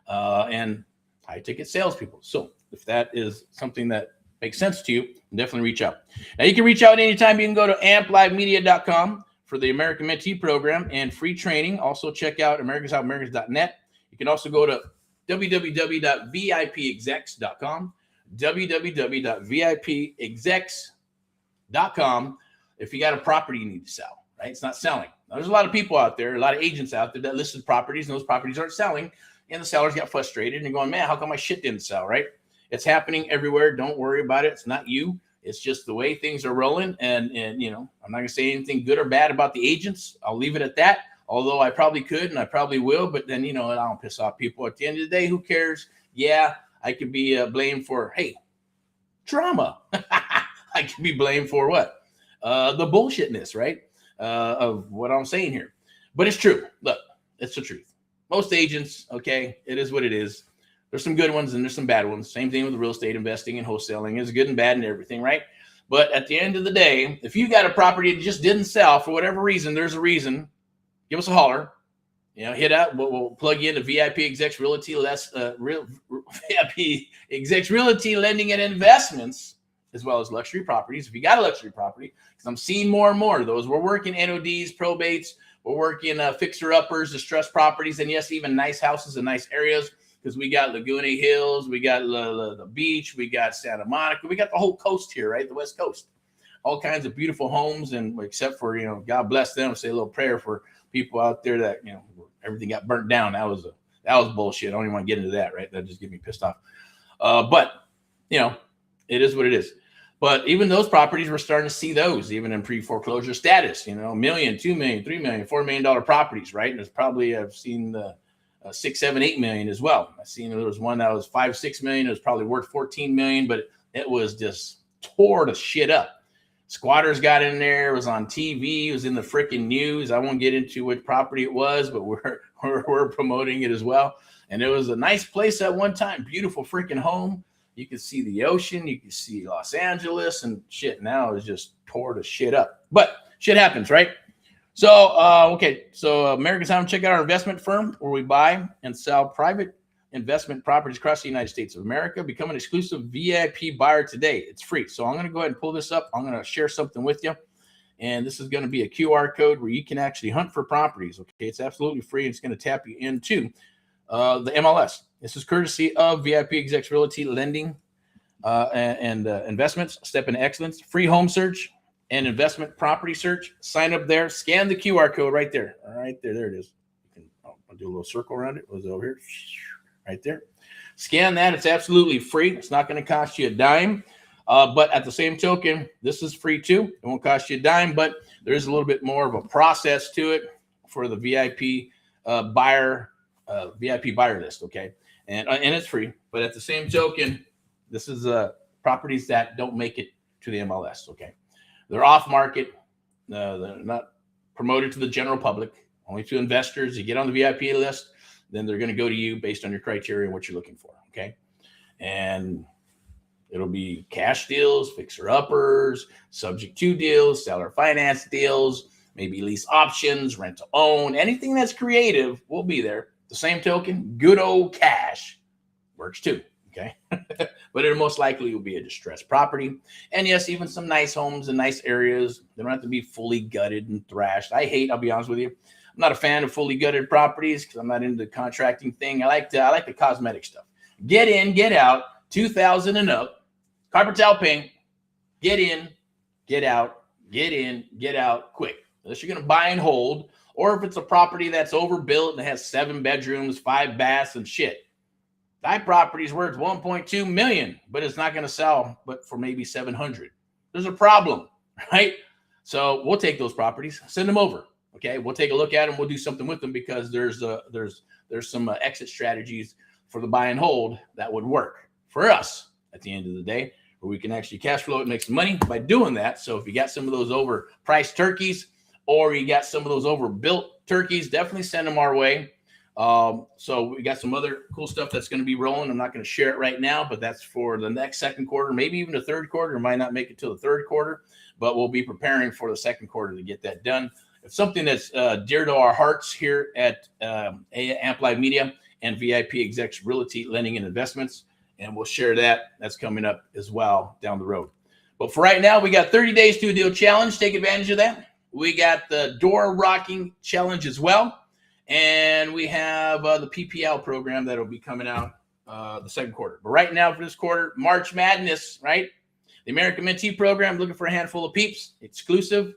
And high-ticket salespeople. So if that is something that makes sense to you, definitely reach out. Now, you can reach out anytime. You can go to amplivemedia.com for the American Mentee program and free training. Also, check out americanshowamericans.net. You can also go to www.vipexecs.com, www.vipexecs.com if you got a property you need to sell, right? It's not selling. Now, there's a lot of people out there, a lot of agents out there that listed properties, and those properties aren't selling, and the sellers got frustrated and they're going, man, how come my shit didn't sell, right? It's happening everywhere. Don't worry about it. It's not you. It's just the way things are rolling. And I'm not going to say anything good or bad about the agents. I'll leave it at that. Although I probably could and I probably will, but then, I don't piss off people. At the end of the day, who cares? Yeah, I could be blamed for, hey, drama. I could be blamed for what? The bullshitness, right? Of what I'm saying here. But it's true. Look, it's the truth. Most agents, okay, it is what it is. There's some good ones and there's some bad ones. Same thing with real estate investing and wholesaling. Is good and bad and everything, right? But at the end of the day, if you got a property that just didn't sell for whatever reason, there's a reason. Give us a holler. Hit out. We'll plug you into VIP Execs Realty, VIP Execs Realty Lending and Investments, as well as luxury properties. If you got a luxury property, because I'm seeing more and more of those. We're working NODs, probates. We're working fixer-uppers, distressed properties, and yes, even nice houses in nice areas, because we got Laguna Hills, we got the beach, we got Santa Monica, we got the whole coast here, right? The West Coast. All kinds of beautiful homes, and except for, God bless them, say a little prayer for people out there that, everything got burnt down. That was bullshit. I don't even want to get into that, right? That just get me pissed off. But, it is what it is. But even those properties, we're starting to see those even in pre-foreclosure status, $1 million, $2 million, $3 million, $4 million properties, right? And there's probably, I've seen the 6, 7, 8 million as well. I've seen there was one that was 5, 6 million. It was probably worth 14 million, but it was just tore the shit up. Squatters got in there. It was on TV. It was in the freaking news. I won't get into which property it was, but we're promoting it as well. And it was a nice place at one time. Beautiful freaking home. You could see the ocean. You could see Los Angeles and shit. Now it's just tore the shit up. But shit happens, right? So, okay. So American Time, check out our investment firm where we buy and sell private investment properties across the United States of America. Become an exclusive VIP buyer today. It's free. So I'm going to go ahead and pull this up. I'm going to share something with you. And this is going to be a QR code where you can actually hunt for properties. Okay. It's absolutely free. It's going to tap you into the MLS. This is courtesy of VIP Execs Realty Lending and Investments. Step into excellence. Free home search and investment property search. Sign up there. Scan the QR code right there. All right, there it is. I'll do a little circle around it. It was over here. Right there. Scan that. It's absolutely free. It's not going to cost you a dime. But at the same token, this is free too. It won't cost you a dime, but there's a little bit more of a process to it for the VIP buyer list. Okay. And it's free, but at the same token, this is properties that don't make it to the MLS. Okay. They're off market. They're not promoted to the general public, only to investors. You get on the VIP list, then they're going to go to you based on your criteria and what you're looking for. Okay. And it'll be cash deals, fixer-uppers, subject to deals, seller finance deals, maybe lease options, rent to own, anything that's creative will be there. The same token, good old cash works too. Okay. But it most likely will be a distressed property. And yes, even some nice homes in nice areas. They don't have to be fully gutted and thrashed. I'll be honest with you. I'm not a fan of fully gutted properties because I'm not into the contracting thing. I like the cosmetic stuff. Get in, get out, 2,000 and up, carpet tile paint, get in, get out, get in, get out quick. Unless you're going to buy and hold, or if it's a property that's overbuilt and has 7 bedrooms, 5 baths and shit. That property's worth 1.2 million, but it's not going to sell but for maybe 700. There's a problem, right? So we'll take those properties, send them over. Okay, we'll take a look at them. We'll do something with them because there's some exit strategies for the buy and hold that would work for us at the end of the day, where we can actually cash flow and make some money by doing that. So if you got some of those overpriced turkeys or you got some of those overbuilt turkeys, definitely send them our way. So we got some other cool stuff that's going to be rolling. I'm not going to share it right now, but that's for the next second quarter, maybe even the third quarter. Might not make it till the third quarter, but we'll be preparing for the second quarter to get that done. It's something that's dear to our hearts here at Amplified Media and VIP Execs Realty Lending and Investments, and we'll share that. That's coming up as well down the road. But for right now, we got 30 days to a deal challenge. Take advantage of that. We got the door rocking challenge as well, and we have the PPL program that will be coming out the second quarter. But right now for this quarter, March Madness, right? The American Mentee program, looking for a handful of peeps, exclusive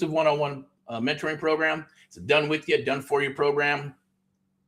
one-on-one mentoring program. It's a done with you, done for you program.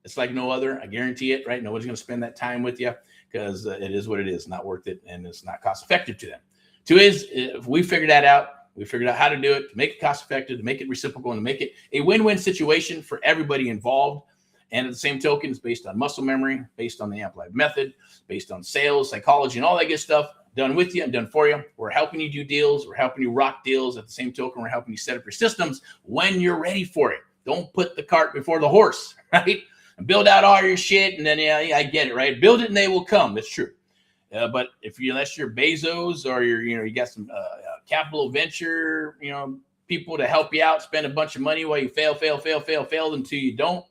It's like no other. I guarantee it, right? Nobody's going to spend that time with you because it is what it is, not worth it, and it's not cost effective to them. Two is, if we figured that out, we figured out how to do it, to make it cost effective, to make it reciprocal, and to make it a win-win situation for everybody involved. And at the same token, it's based on muscle memory, based on the Amplified method, based on sales, psychology, and all that good stuff. Done with you and done for you. We're helping you do deals. We're helping you rock deals. At the same token, we're helping you set up your systems when you're ready for it. Don't put the cart before the horse, right? And build out all your shit, and then, yeah, I get it, right? Build it and they will come. That's true. But unless you're Bezos or you got some capital venture, people to help you out, spend a bunch of money while you fail until you don't,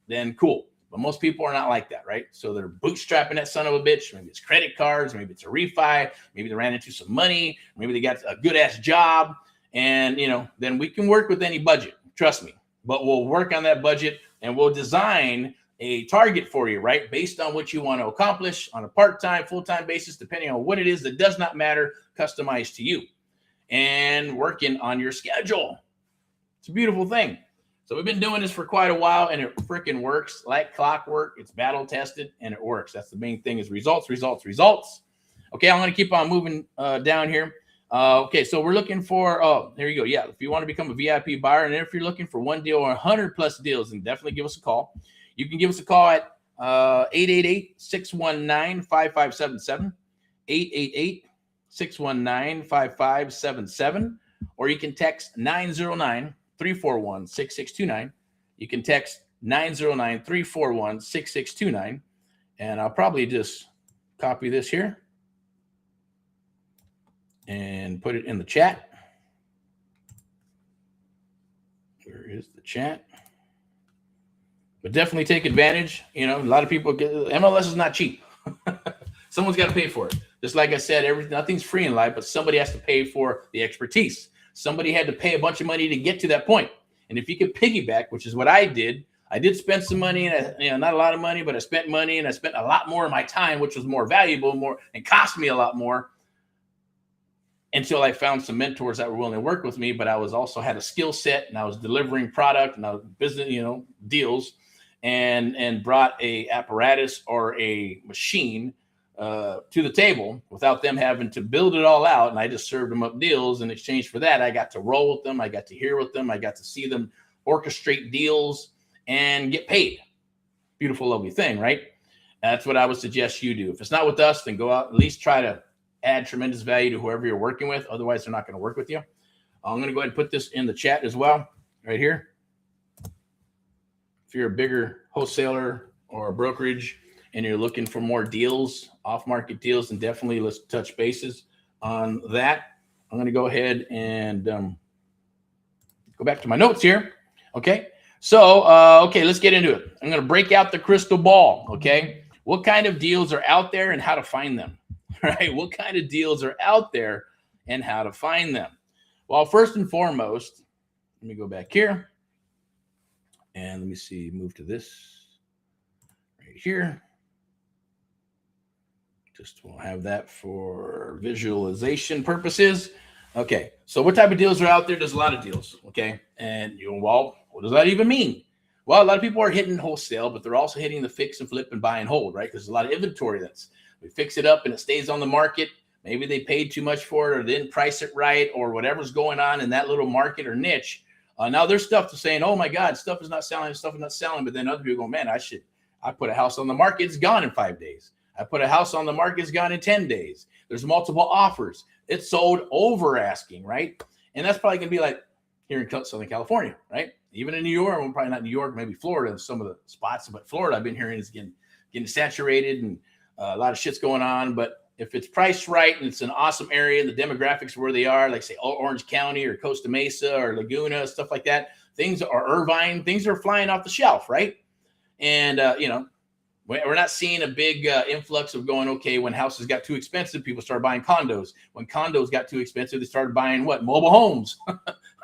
then cool. But most people are not like that, right? So they're bootstrapping that son of a bitch. Maybe it's credit cards. Maybe it's a refi. Maybe they ran into some money. Maybe they got a good-ass job. And, then we can work with any budget. Trust me. But we'll work on that budget, and we'll design a target for you, right? Based on what you want to accomplish on a part-time, full-time basis, depending on what it is that does not matter, customized to you. And working on your schedule. It's a beautiful thing. So we've been doing this for quite a while, and it freaking works like clockwork. It's battle tested, and it works. That's the main thing, is results. Okay, I'm going to keep on moving down here. Okay, so we're looking for, there you go. Yeah, if you want to become a VIP buyer, and if you're looking for one deal or 100 plus deals, then definitely give us a call. You can give us a call at 888-619-5577, 888-619-5577, or you can text 909-341-6629. You can text 909-341-6629. And I'll probably just copy this here and put it in the chat. Where is the chat? But definitely take advantage. A lot of people MLS is not cheap. Someone's got to pay for it. Just like I said, nothing's free in life, but somebody has to pay for the expertise. Somebody had to pay a bunch of money to get to that point. And if you could piggyback, which is what I did spend some money, and not a lot of money, but I spent money, and I spent a lot more of my time, which was more valuable, and cost me a lot more, until I found some mentors that were willing to work with me. But I was also had a skill set, and I was delivering product, and I was business, deals, and brought a apparatus or a machine to the table without them having to build it all out. And I just served them up deals. In exchange for that, I got to roll with them. I got to hear with them. I got to see them orchestrate deals and get paid. Beautiful, lovely thing, right? That's what I would suggest you do. If it's not with us, then go out, at least try to add tremendous value to whoever you're working with. Otherwise, they're not going to work with you. I'm going to go ahead and put this in the chat as well, right here. If you're a bigger wholesaler or a brokerage and you're looking for more deals, off-market deals, then definitely let's touch bases on that. I'm going to go ahead and go back to my notes here. Okay. So, okay, let's get into it. I'm going to break out the crystal ball. Okay. What kind of deals are out there and how to find them, right? What kind of deals are out there and how to find them? Well, first and foremost, let me go back here. And let me see, move to this right here. Just we'll have that for visualization purposes. Okay, so what type of deals are out there? There's a lot of deals, okay? And well, what does that even mean? Well, a lot of people are hitting wholesale, but they're also hitting the fix and flip and buy and hold, right? Because there's a lot of inventory we fix it up and it stays on the market. Maybe they paid too much for it or didn't price it right or whatever's going on in that little market or niche. Now there's stuff to saying, oh my God, stuff is not selling. But then other people go, man, I put a house on the market, it's gone in 5 days. I put a house on the market, it's gone in 10 days. There's multiple offers. It's sold over asking, right? And that's probably going to be like here in Southern California, right? Even in New York, well, probably not New York, maybe Florida in some of the spots. But Florida, I've been hearing is getting saturated and a lot of shit's going on. But if it's priced right and it's an awesome area, the demographics where they are, like say Orange County or Costa Mesa or Laguna, stuff like that, things are Irvine, things are flying off the shelf, right? And, we're not seeing a big influx of going, okay, when houses got too expensive, people started buying condos. When condos got too expensive, they started buying what? Mobile homes,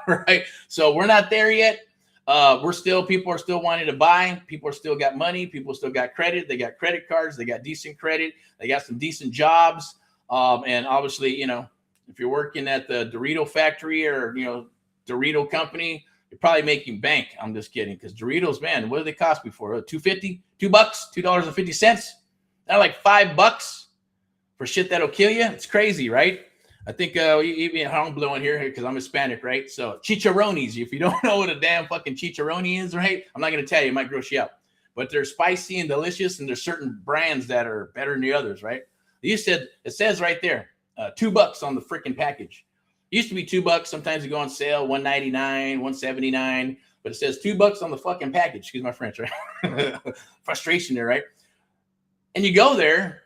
right? So we're not there yet. People are still wanting to buy. People are still got money. People still got credit. They got credit cards. They got decent credit. They got some decent jobs. And obviously, if you're working at the Dorito factory or, Dorito company, you're probably making bank. I'm just kidding. Because Doritos, man, what do they cost before? $2.50? $2, $2.50. Not like $5 for shit that'll kill you. It's crazy, right? I think even I'm blowing here because I'm Hispanic, right? So chicharrones, if you don't know what a damn fucking chicharrone is, right? I'm not going to tell you, it might gross you out. But they're spicy and delicious, and there's certain brands that are better than the others, right? It says right there, $2 on the freaking package. It used to be $2. Sometimes they go on sale, $1.99, $1.79, but it says $2 on the fucking package. Excuse my French, right? Frustration there, right? And you go there,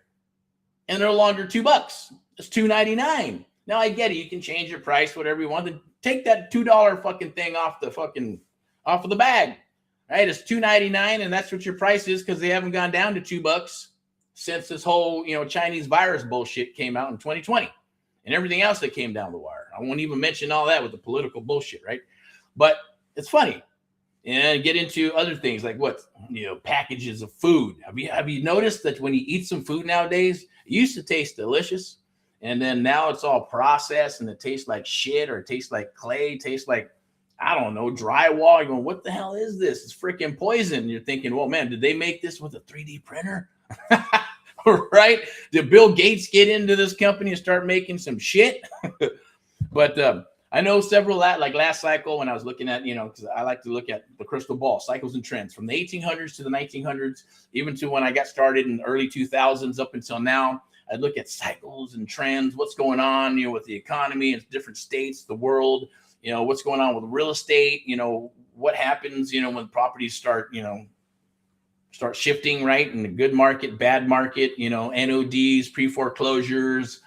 and they're no longer $2. It's $2.99. Now I get it. You can change your price, whatever you want. Then take that $2 fucking thing off of the bag, right? It's $2.99, and that's what your price is because they haven't gone down to $2 since this whole Chinese virus bullshit came out in 2020. And everything else that came down the wire. I won't even mention all that with the political bullshit, right? But it's funny. And get into other things like packages of food. Have you noticed that when you eat some food nowadays, it used to taste delicious, and then now it's all processed and it tastes like shit, or it tastes like clay, it tastes like, I don't know, drywall. You're going, what the hell is this? It's freaking poison. And you're thinking, well, man, did they make this with a 3D printer? Right? Did Bill Gates get into this company and start making some shit? But I know several like last cycle when I was looking at, because I like to look at the crystal ball, cycles and trends from the 1800s to the 1900s, even to when I got started in the early 2000s up until now. I'd look at cycles and trends, what's going on, with the economy in different states, the world, what's going on with real estate, what happens, when properties start shifting, right? In the good market, bad market, NODs, pre-foreclosures,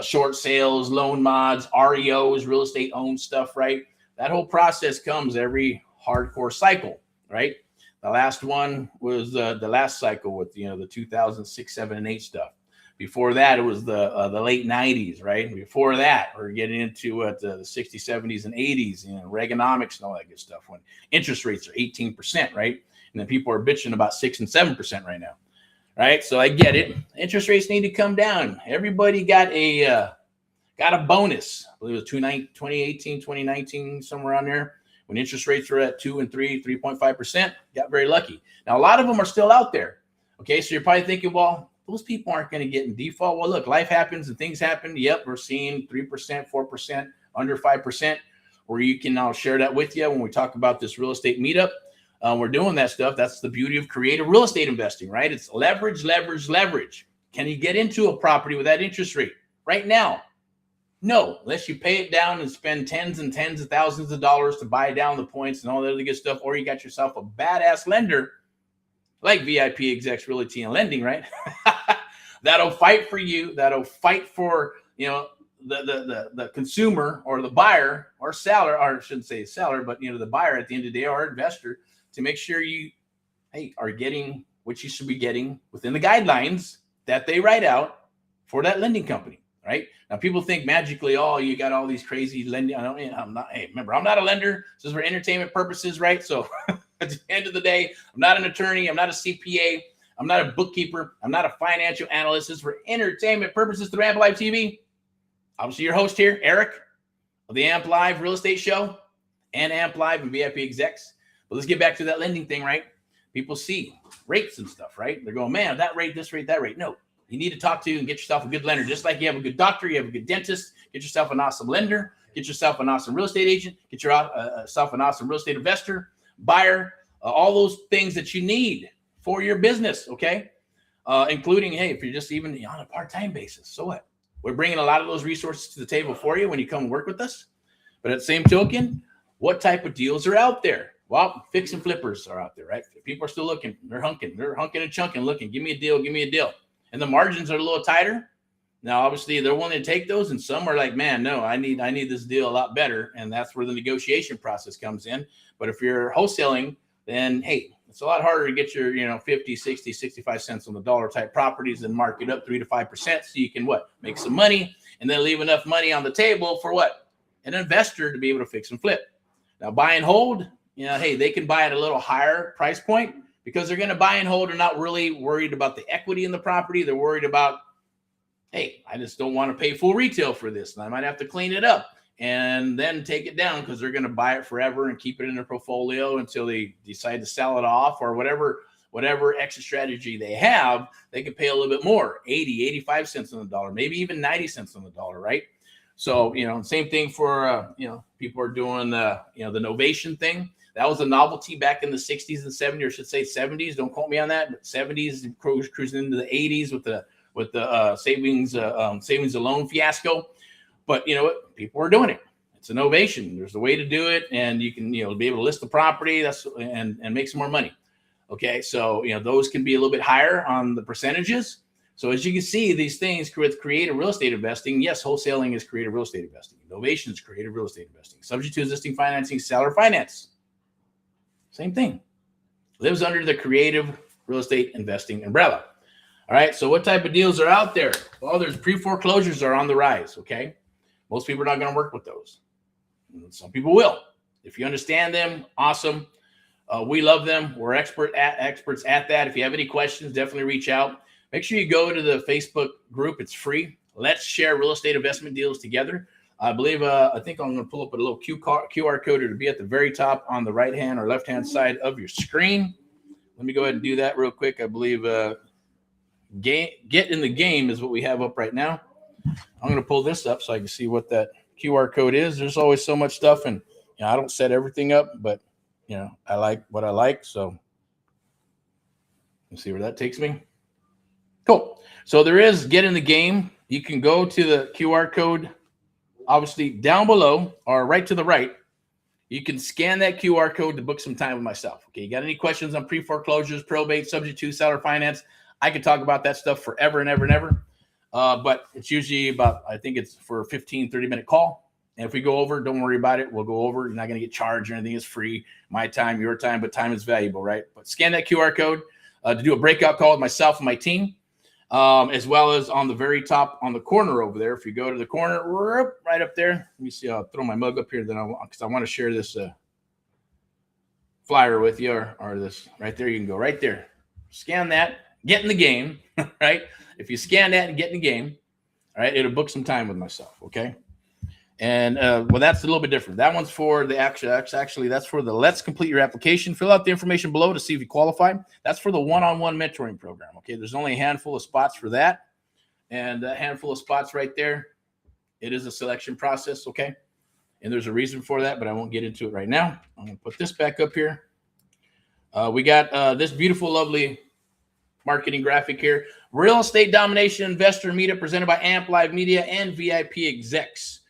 short sales, loan mods, REOs, real estate owned stuff, right? That whole process comes every hardcore cycle, right? The last one was the last cycle with, the 2006, 7, and 8 stuff. Before that, it was the late 90s, right? Before that, we're getting into the 60s, 70s, and 80s, Reaganomics and all that good stuff when interest rates are 18%, right? And then people are bitching about 6 and 7% right now, right? So I get it. Interest rates need to come down. Everybody got a bonus. I believe it was 2018, 2019, somewhere around there, when interest rates were at 2 and 3.5%. Got very lucky. Now, a lot of them are still out there. Okay, so you're probably thinking, well, those people aren't going to get in default. Well, look, life happens and things happen. Yep, we're seeing 3%, 4%, under 5%, where you can now share that with you when we talk about this real estate meetup. We're doing that stuff. That's the beauty of creative real estate investing, right? It's leverage, leverage, leverage. Can you get into a property with that interest rate right now? No, unless you pay it down and spend tens and tens of thousands of dollars to buy down the points and all that other good stuff, or you got yourself a badass lender like VIP Execs Realty and Lending, right? That'll fight for you. That'll fight for, the consumer or the buyer or seller, or I shouldn't say seller, but, the buyer at the end of the day or investor, to make sure you are getting what you should be getting within the guidelines that they write out for that lending company, right? Now, people think magically, oh, you got all these crazy lending. I'm not. Hey, remember, I'm not a lender. This is for entertainment purposes, right? So At the end of the day, I'm not an attorney. I'm not a CPA. I'm not a bookkeeper. I'm not a financial analyst. This is for entertainment purposes through Amp Live TV. Obviously, your host here, Eric, of the Amp Live Real Estate Show and Amp Live and VIP Execs. But let's get back to that lending thing, right? People see rates and stuff, right? They're going, man, that rate, this rate, that rate. No, you need to talk to and get yourself a good lender. Just like you have a good doctor, you have a good dentist, get yourself an awesome lender, get yourself an awesome real estate agent, get yourself an awesome real estate investor, buyer, all those things that you need for your business, okay? Including, hey, if you're just even on a part-time basis, so what? We're bringing a lot of those resources to the table for you when you come and work with us. But at the same token, what type of deals are out there? Well, fix and flippers are out there, right? People are still looking. They're hunking and chunking, looking. Give me a deal. Give me a deal. And the margins are a little tighter. Now, obviously, they're willing to take those, and some are like, man, no, I need this deal a lot better. And that's where the negotiation process comes in. But if you're wholesaling, then, hey, it's a lot harder to get your, 50, 60, 65 cents on the dollar type properties and mark it up 3 to 5% so you can make some money and then leave enough money on the table for what? An investor to be able to fix and flip. Now, buy and hold, hey, they can buy at a little higher price point because they're going to buy and hold. They're not really worried about the equity in the property. They're worried about, hey, I just don't want to pay full retail for this, and I might have to clean it up and then take it down because they're going to buy it forever and keep it in their portfolio until they decide to sell it off or whatever exit strategy they have. They can pay a little bit more, 80, 85 cents on the dollar, maybe even 90 cents on the dollar, right? So, same thing for, people are doing, the Novation thing. That was a novelty back in the 60s and 70s, or I should say 70s. Don't quote me on that, but 70s, cruising into the 80s with the savings alone fiasco. But you know what? People are doing it. It's an innovation. There's a way to do it, and you can, be able to list the property and make some more money. Okay, so those can be a little bit higher on the percentages. So as you can see, these things with creative real estate investing, yes, wholesaling is creative real estate investing. Innovation is creative real estate investing. Subject to existing financing, seller finance. Same thing. Lives under the creative real estate investing umbrella. All right, so what type of deals are out there? Well, there's pre-foreclosures are on the rise, okay? Most people are not going to work with those. Some people will. If you understand them, awesome. We love them. We're experts at that. If you have any questions, definitely reach out. Make sure you go to the Facebook group. It's free. Let's share real estate investment deals together. I believe, I think I'm going to pull up a little QR code to be at the very top on the right-hand or left-hand side of your screen. Let me go ahead and do that real quick. I believe Get in the Game is what we have up right now. I'm going to pull this up so I can see what that QR code is. There's always so much stuff, and I don't set everything up, but I like what I like. So let's see where that takes me. Cool. So there is Get in the Game. You can go to the QR code, obviously down below or right to the right. You can scan that QR code to book some time with myself. Okay. You got any questions on pre-foreclosures, probate, subject to seller finance? I could talk about that stuff forever and ever and ever. But it's usually about, I think it's for a 15, 30-minute call. And if we go over, don't worry about it. We'll go over. You're not going to get charged or anything. It's free. My time, your time, but time is valuable, right? But scan that QR code to do a breakout call with myself and my team, as well as on the very top on the corner over there. If you go to the corner, right up there. Let me see. I'll throw my mug up here because I want to share this flyer with you or this right there. You can go right there. Scan that. Get in the game, right? If you scan that and get in the game, all right, it'll book some time with myself, okay? And that's a little bit different. That one's for the actually that's for the Let's Complete Your Application. Fill out the information below to see if you qualify. That's for the one-on-one mentoring program, okay? There's only a handful of spots for that. And that handful of spots right there, it is a selection process, okay? And there's a reason for that, but I won't get into it right now. I'm going to put this back up here. We got this beautiful, lovely marketing graphic here. Real Estate Domination Investor Meetup presented by Amp Live Media and VIP Execs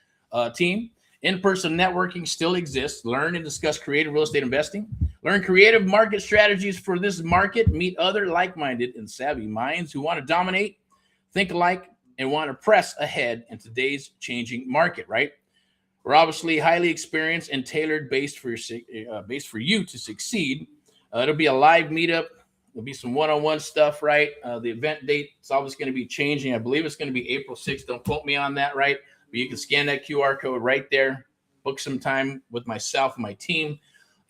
team. In-person networking still exists. Learn and discuss creative real estate investing. Learn creative market strategies for this market. Meet other like-minded and savvy minds who want to dominate, think alike, and want to press ahead in today's changing market, right? We're obviously highly experienced and tailored based for you to succeed. It'll be a live meetup. There'll be some one-on-one stuff, right? The event date is obviously going to be changing. I believe it's going to be April 6th. Don't quote me on that, right? But you can scan that QR code right there, book some time with myself and my team.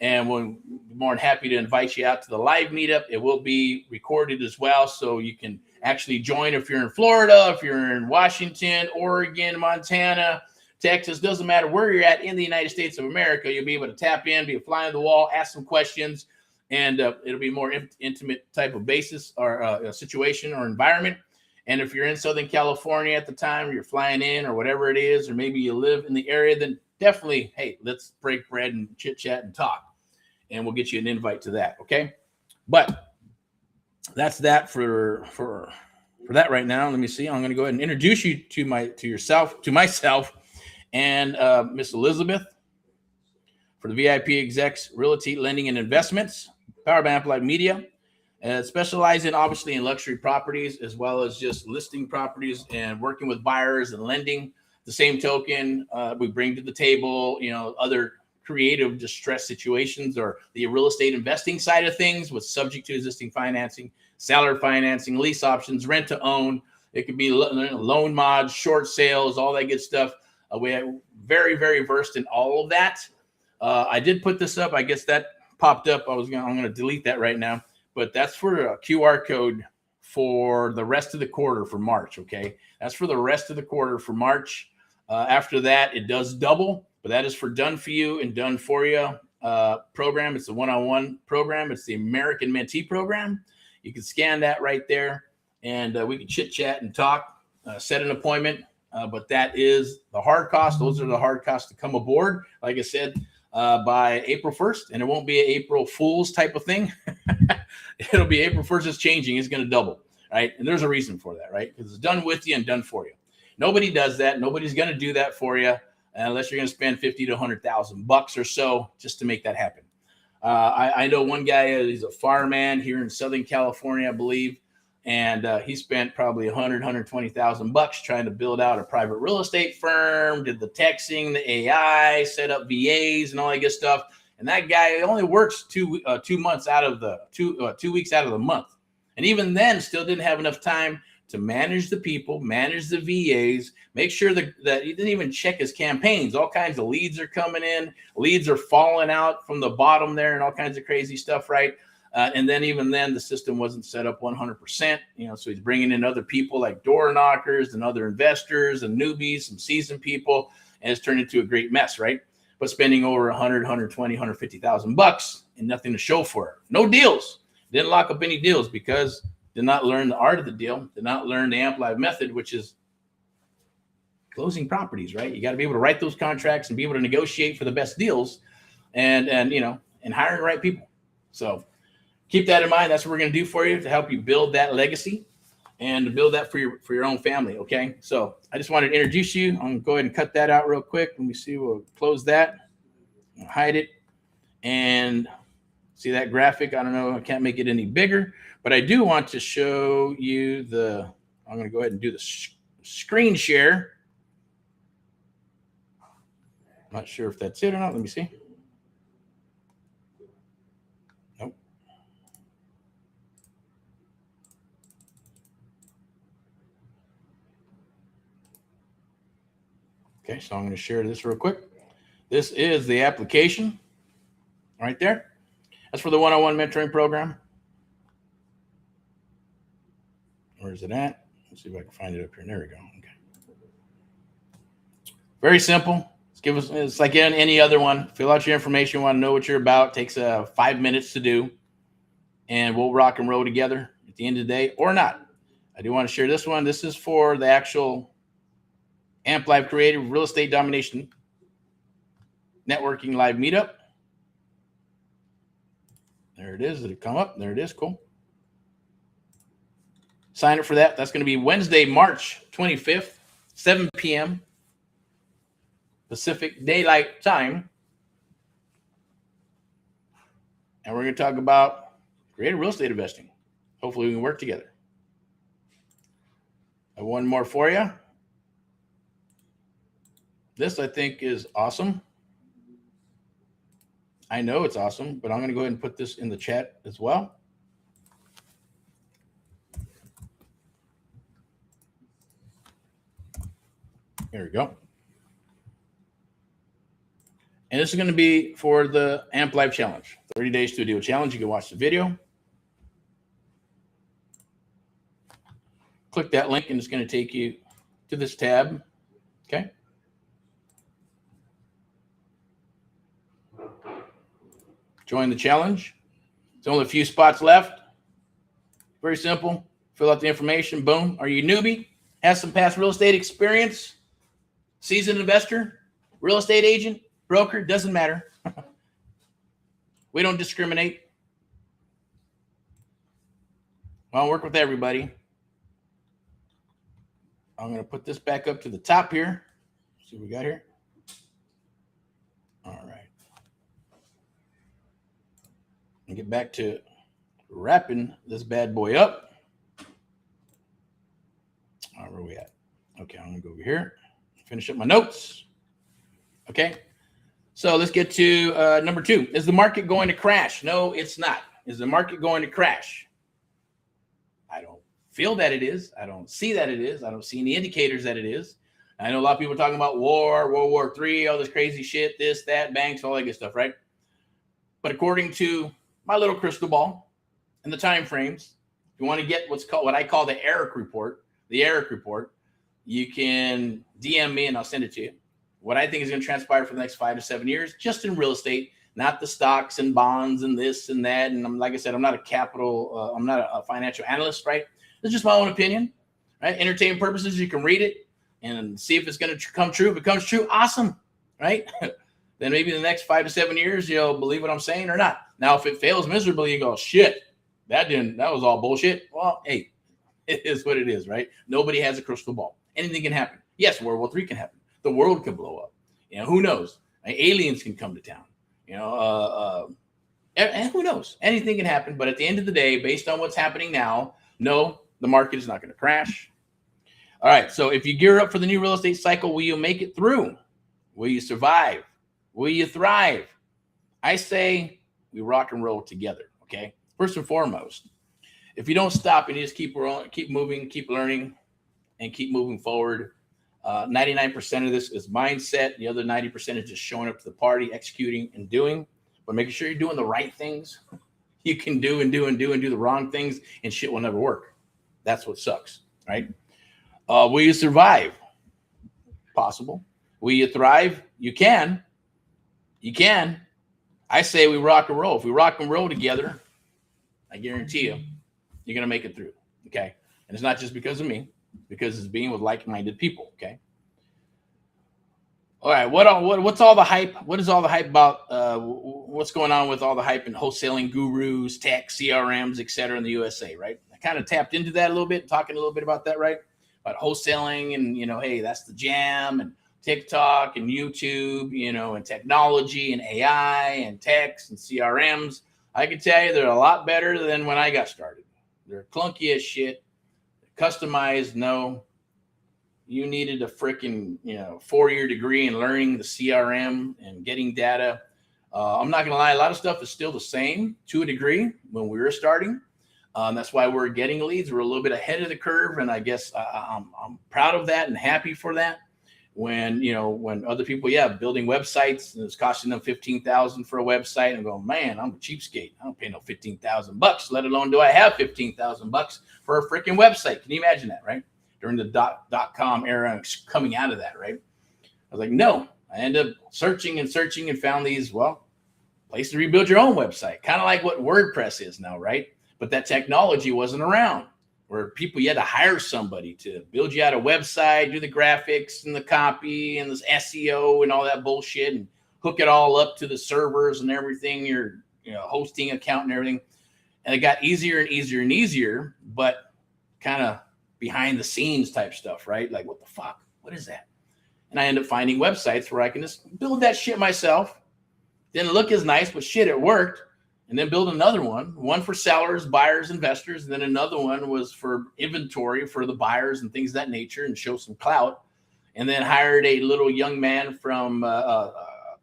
And we'll be more than happy to invite you out to the live meetup. It will be recorded as well, so you can actually join if you're in Florida, if you're in Washington, Oregon, Montana, Texas. Doesn't matter where you're at in the United States of America. You'll be able to tap in, be a fly on the wall, ask some questions, and it'll be more intimate type of basis or a situation or environment. And if you're in Southern California at the time, you're flying in or whatever it is, or maybe you live in the area, then definitely, hey, let's break bread and chit chat and talk. And we'll get you an invite to that, okay? But that's that for that right now. Let me see. I'm going to go ahead and introduce you to myself, and Miss Elizabeth for the VIP Execs Realty Lending and Investments, powered by Amplified Media. Specializing obviously in luxury properties as well as just listing properties and working with buyers and lending. The same token, we bring to the table, other creative distress situations or the real estate investing side of things with subject to existing financing, seller financing, lease options, rent to own. It could be loan mods, short sales, all that good stuff. We're very, very versed in all of that. I did put this up. I guess that popped up. I'm going to delete that right now. But that's for a QR code for the rest of the quarter for March, okay? That's for the rest of the quarter for March. After that, it does double, but that is for Done For You and Done For You program. It's a one-on-one program. It's the American Mentee program. You can scan that right there, and we can chit-chat and talk, set an appointment. But that is the hard cost. Those are the hard costs to come aboard. Like I said, by April 1st, and it won't be an April Fool's type of thing. It'll be April 1st. It's changing. It's going to double, right? And there's a reason for that, right? Because it's done with you and done for you. Nobody does that. Nobody's going to do that for you unless you're going to spend $50,000 to $100,000 or so just to make that happen. I know one guy. He's a fireman here in Southern California, I believe, and he spent probably $120,000 trying to build out a private real estate firm. Did the texting, the AI, set up VAs, and all that good stuff. And that guy only works 2 months out of the 2 weeks out of the month. And even then still didn't have enough time to manage the people, manage the VAs, make sure that he didn't even check his campaigns. All kinds of leads are coming in. Leads are falling out from the bottom there and all kinds of crazy stuff, right? And then even then the system wasn't set up 100%, so he's bringing in other people like door knockers and other investors and newbies, some seasoned people, and it's turned into a great mess, right? But spending over $100,000, $120,000, $150,000 and nothing to show for it. No deals. Didn't lock up any deals because did not learn the art of the deal, did not learn the Amplified method, which is closing properties, right? You got to be able to write those contracts and be able to negotiate for the best deals and hiring the right people. So keep that in mind. That's what we're going to do for you to help you build that legacy and to build that for your own family, okay? So I just wanted to introduce you. I'm going to go ahead and cut that out real quick. Let me see. We'll close that. Hide it. And see that graphic? I don't know. I can't make it any bigger. But I do want to show you I'm going to go ahead and do the screen share. Not sure if that's it or not. Let me see. Nope. Okay, so I'm going to share this real quick. This is the application right there. That's for the one-on-one mentoring program. Where is it at? Let's see if I can find it up here. There we go. Okay. Very simple. It's like any other one. Fill out your information. Want to know what you're about. It takes 5 minutes to do. And we'll rock and roll together at the end of the day or not. I do want to share this one. This is for the actual Amp Live Creative Real Estate Domination Networking Live Meetup. There it is. Did it come up? There it is. Cool. Sign up for that. That's going to be Wednesday, March 25th, 7 p.m. Pacific Daylight Time. And we're going to talk about creative real estate investing. Hopefully we can work together. I have one more for you. This, I think, is awesome. I know it's awesome, but I'm going to go ahead and put this in the chat as well. There we go. And this is going to be for the AMP Live Challenge, 30 days to a deal challenge. You can watch the video. Click that link, and it's going to take you to this tab. Okay. Join the challenge. There's only a few spots left. Very simple. Fill out the information. Boom. Are you a newbie? Has some past real estate experience? Seasoned investor? Real estate agent? Broker? Doesn't matter. We don't discriminate. I'll work with everybody. I'm going to put this back up to the top here. See what we got here. All right. And get back to wrapping this bad boy up. All right, where are we at? Okay, I'm going to go over here. Finish up my notes. Okay. So let's get to number 2. Is the market going to crash? No, it's not. Is the market going to crash? I don't feel that it is. I don't see that it is. I don't see any indicators that it is. I know a lot of people are talking about war, World War III, all this crazy shit, this, that, banks, all that good stuff, right? But according to my little crystal ball and the time frames, if you want to get what I call the Erick Report, you can DM me and I'll send it to you. What I think is going to transpire for the next 5 to 7 years, just in real estate, not the stocks and bonds and this and that. And like I said, I'm not a financial analyst, right? It's just my own opinion, right? Entertainment purposes, you can read it and see if it's going to come true. If it comes true, awesome, right? Then maybe in the next 5 to 7 years, you'll believe what I'm saying or not. Now, if it fails miserably, you go, shit, that was all bullshit. Well, hey, it is what it is, right? Nobody has a crystal ball. Anything can happen. Yes, World War III can happen. The world could blow up. Who knows? Aliens can come to town. And who knows? Anything can happen. But at the end of the day, based on what's happening now, no, the market is not going to crash. All right. So if you gear up for the new real estate cycle, will you make it through? Will you survive? Will you thrive? I say we rock and roll together. Okay. First and foremost, if you don't stop and you just keep moving, keep learning, and keep moving forward, 99% of this is mindset. The other 90% is just showing up to the party, executing and doing, but making sure you're doing the right things. You can do the wrong things and shit will never work. That's what sucks, right? Will you survive? Possible. Will you thrive? You can. You can. I say we rock and roll. If we rock and roll together, I guarantee you, you're going to make it through. Okay. And it's not just because of me, because it's being with like-minded people. Okay. All right. What's all the hype? What is all the hype about? What's going on with all the hype and wholesaling gurus, tech, CRMs, et cetera, in the USA, right? I kind of tapped into that a little bit, talking a little bit about that, right? About wholesaling and, hey, that's the jam, and TikTok and YouTube, and technology and AI and text and CRMs. I can tell you they're a lot better than when I got started. They're clunky as shit. Customized, no. You needed a freaking 4-year degree in learning the CRM and getting data. I'm not gonna lie, a lot of stuff is still the same to a degree when we were starting. That's why we're getting leads. We're a little bit ahead of the curve, and I guess I'm proud of that and happy for that. When other people, building websites and it's costing them $15,000 for a website, and go, man, I'm a cheapskate. I don't pay no $15,000, let alone do I have $15,000 for a freaking website. Can you imagine that, right? During the dot-com era and coming out of that, right? I was like, no. I ended up searching and found these, place to rebuild your own website. Kind of like what WordPress is now, right? But that technology wasn't around, where you had to hire somebody to build you out a website, do the graphics and the copy and this SEO and all that bullshit, and hook it all up to the servers and everything, your hosting account and everything. And it got easier and easier and easier, but kind of behind the scenes type stuff, right? Like, what the fuck? What is that? And I end up finding websites where I can just build that shit myself. Didn't look as nice, but shit, it worked. And then build another one for sellers, buyers, investors. And then another one was for inventory for the buyers and things of that nature, and show some clout. And then hired a little young man from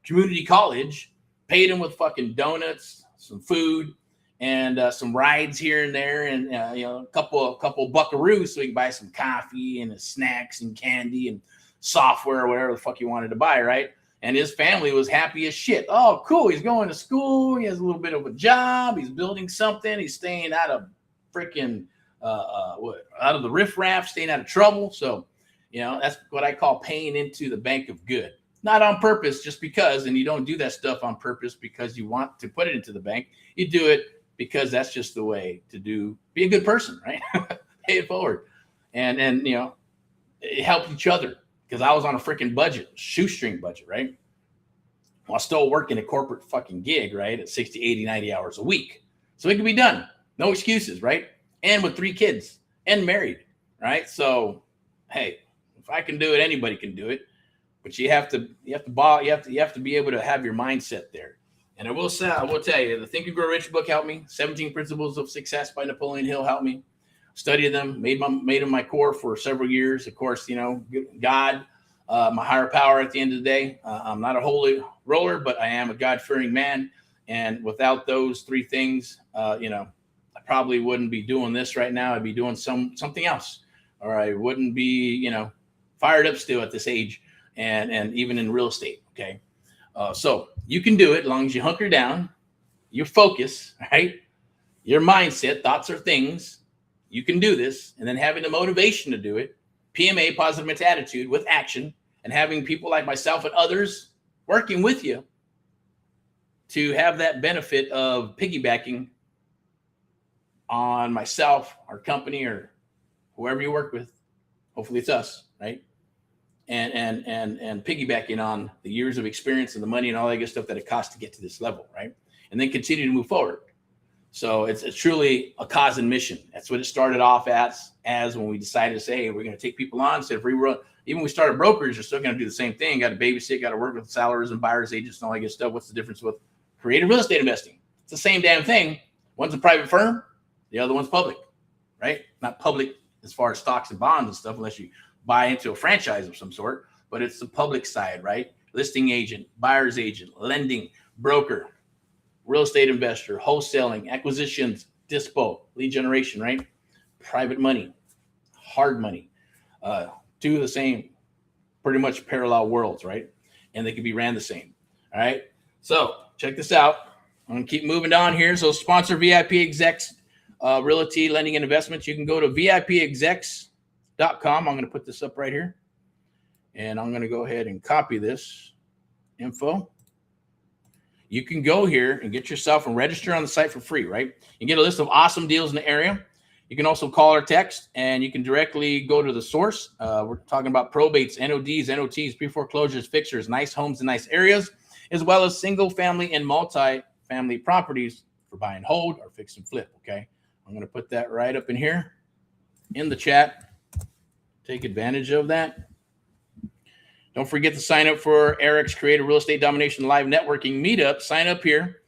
community college, paid him with fucking donuts, some food, and some rides here and there, and a couple buckaroos so he could buy some coffee and snacks and candy and software or whatever the fuck you wanted to buy, right? And his family was happy as shit. Oh, cool. He's going to school. He has a little bit of a job. He's building something. He's staying out of freaking, out of the riffraff, staying out of trouble. So, that's what I call paying into the bank of good. Not on purpose, just because. And you don't do that stuff on purpose because you want to put it into the bank. You do it because that's just the way to be a good person, right? Pay it forward. And it helped each other. Because I was on a freaking budget, shoestring budget, right? While still working a corporate fucking gig, right? At 60, 80, 90 hours a week. So it can be done. No excuses, right? And with 3 kids and married, right? So, hey, if I can do it, anybody can do it. But you have to be able to have your mindset there. And I will tell you, the Think and Grow Rich book helped me. 17 Principles of Success by Napoleon Hill helped me. Studied them, made them my core for several years. Of course, God, my higher power at the end of the day. I'm not a holy roller, but I am a God-fearing man. And without those 3 things, I probably wouldn't be doing this right now. I'd be doing something else, or I wouldn't be, fired up still at this age, and even in real estate. Okay, so you can do it as long as you hunker down, your focus, right, your mindset, thoughts are things. You can do this, and then having the motivation to do it, PMA, positive mental attitude with action, and having people like myself and others working with you to have that benefit of piggybacking on myself, our company, or whoever you work with. Hopefully it's us, right? And piggybacking on the years of experience and the money and all that good stuff that it costs to get to this level, right? And then continue to move forward. So it's truly a cause and mission. That's what it started off as when we decided to say, hey, we're going to take people on. So even when we started brokers, you're still going to do the same thing. Got to babysit, got to work with sellers and buyers, agents, and all that good stuff. What's the difference with creative real estate investing? It's the same damn thing. One's a private firm, the other one's public, right? Not public as far as stocks and bonds and stuff, unless you buy into a franchise of some sort, but it's the public side, right? Listing agent, buyer's agent, lending, broker, real estate investor, wholesaling, acquisitions, dispo, lead generation, right? Private money, hard money, 2 of the same, pretty much parallel worlds, right? And they can be ran the same, all right? So check this out. I'm going to keep moving on here. So sponsor VIP Execs, Realty, Lending, and Investments. You can go to VIPExecs.com. I'm going to put this up right here. And I'm going to go ahead and copy this info. You can go here and get yourself and register on the site for free, right? You get a list of awesome deals in the area. You can also call or text, and you can directly go to the source. We're talking about probates, NODs, NOTs, pre-foreclosures, fixers, nice homes in nice areas, as well as single-family and multi-family properties for buy and hold or fix and flip, okay? I'm going to put that right up in here in the chat. Take advantage of that. Don't forget to sign up for Erick's Creative Real Estate Domination Live Networking Meetup. Sign up here.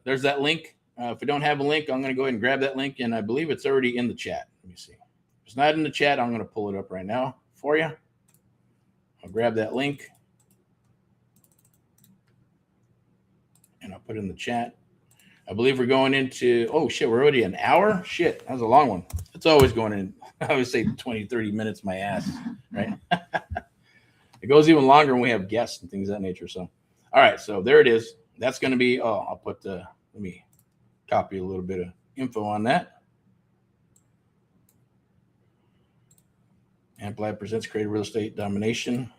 There's that link. If we don't have a link, I'm going to go ahead and grab that link, and I believe it's already in the chat. Let me see. If it's not in the chat, I'm going to pull it up right now for you. I'll grab that link, and I'll put it in the chat. I believe we're going into, oh, shit, we're already an hour? Shit, that was a long one. It's always going in, I always say 20, 30 minutes, my ass, right? It goes even longer when we have guests and things of that nature. So, all right. So there it is. That's going to be, I'll put let me copy a little bit of info on that. Amplified presents Creative Real Estate Domination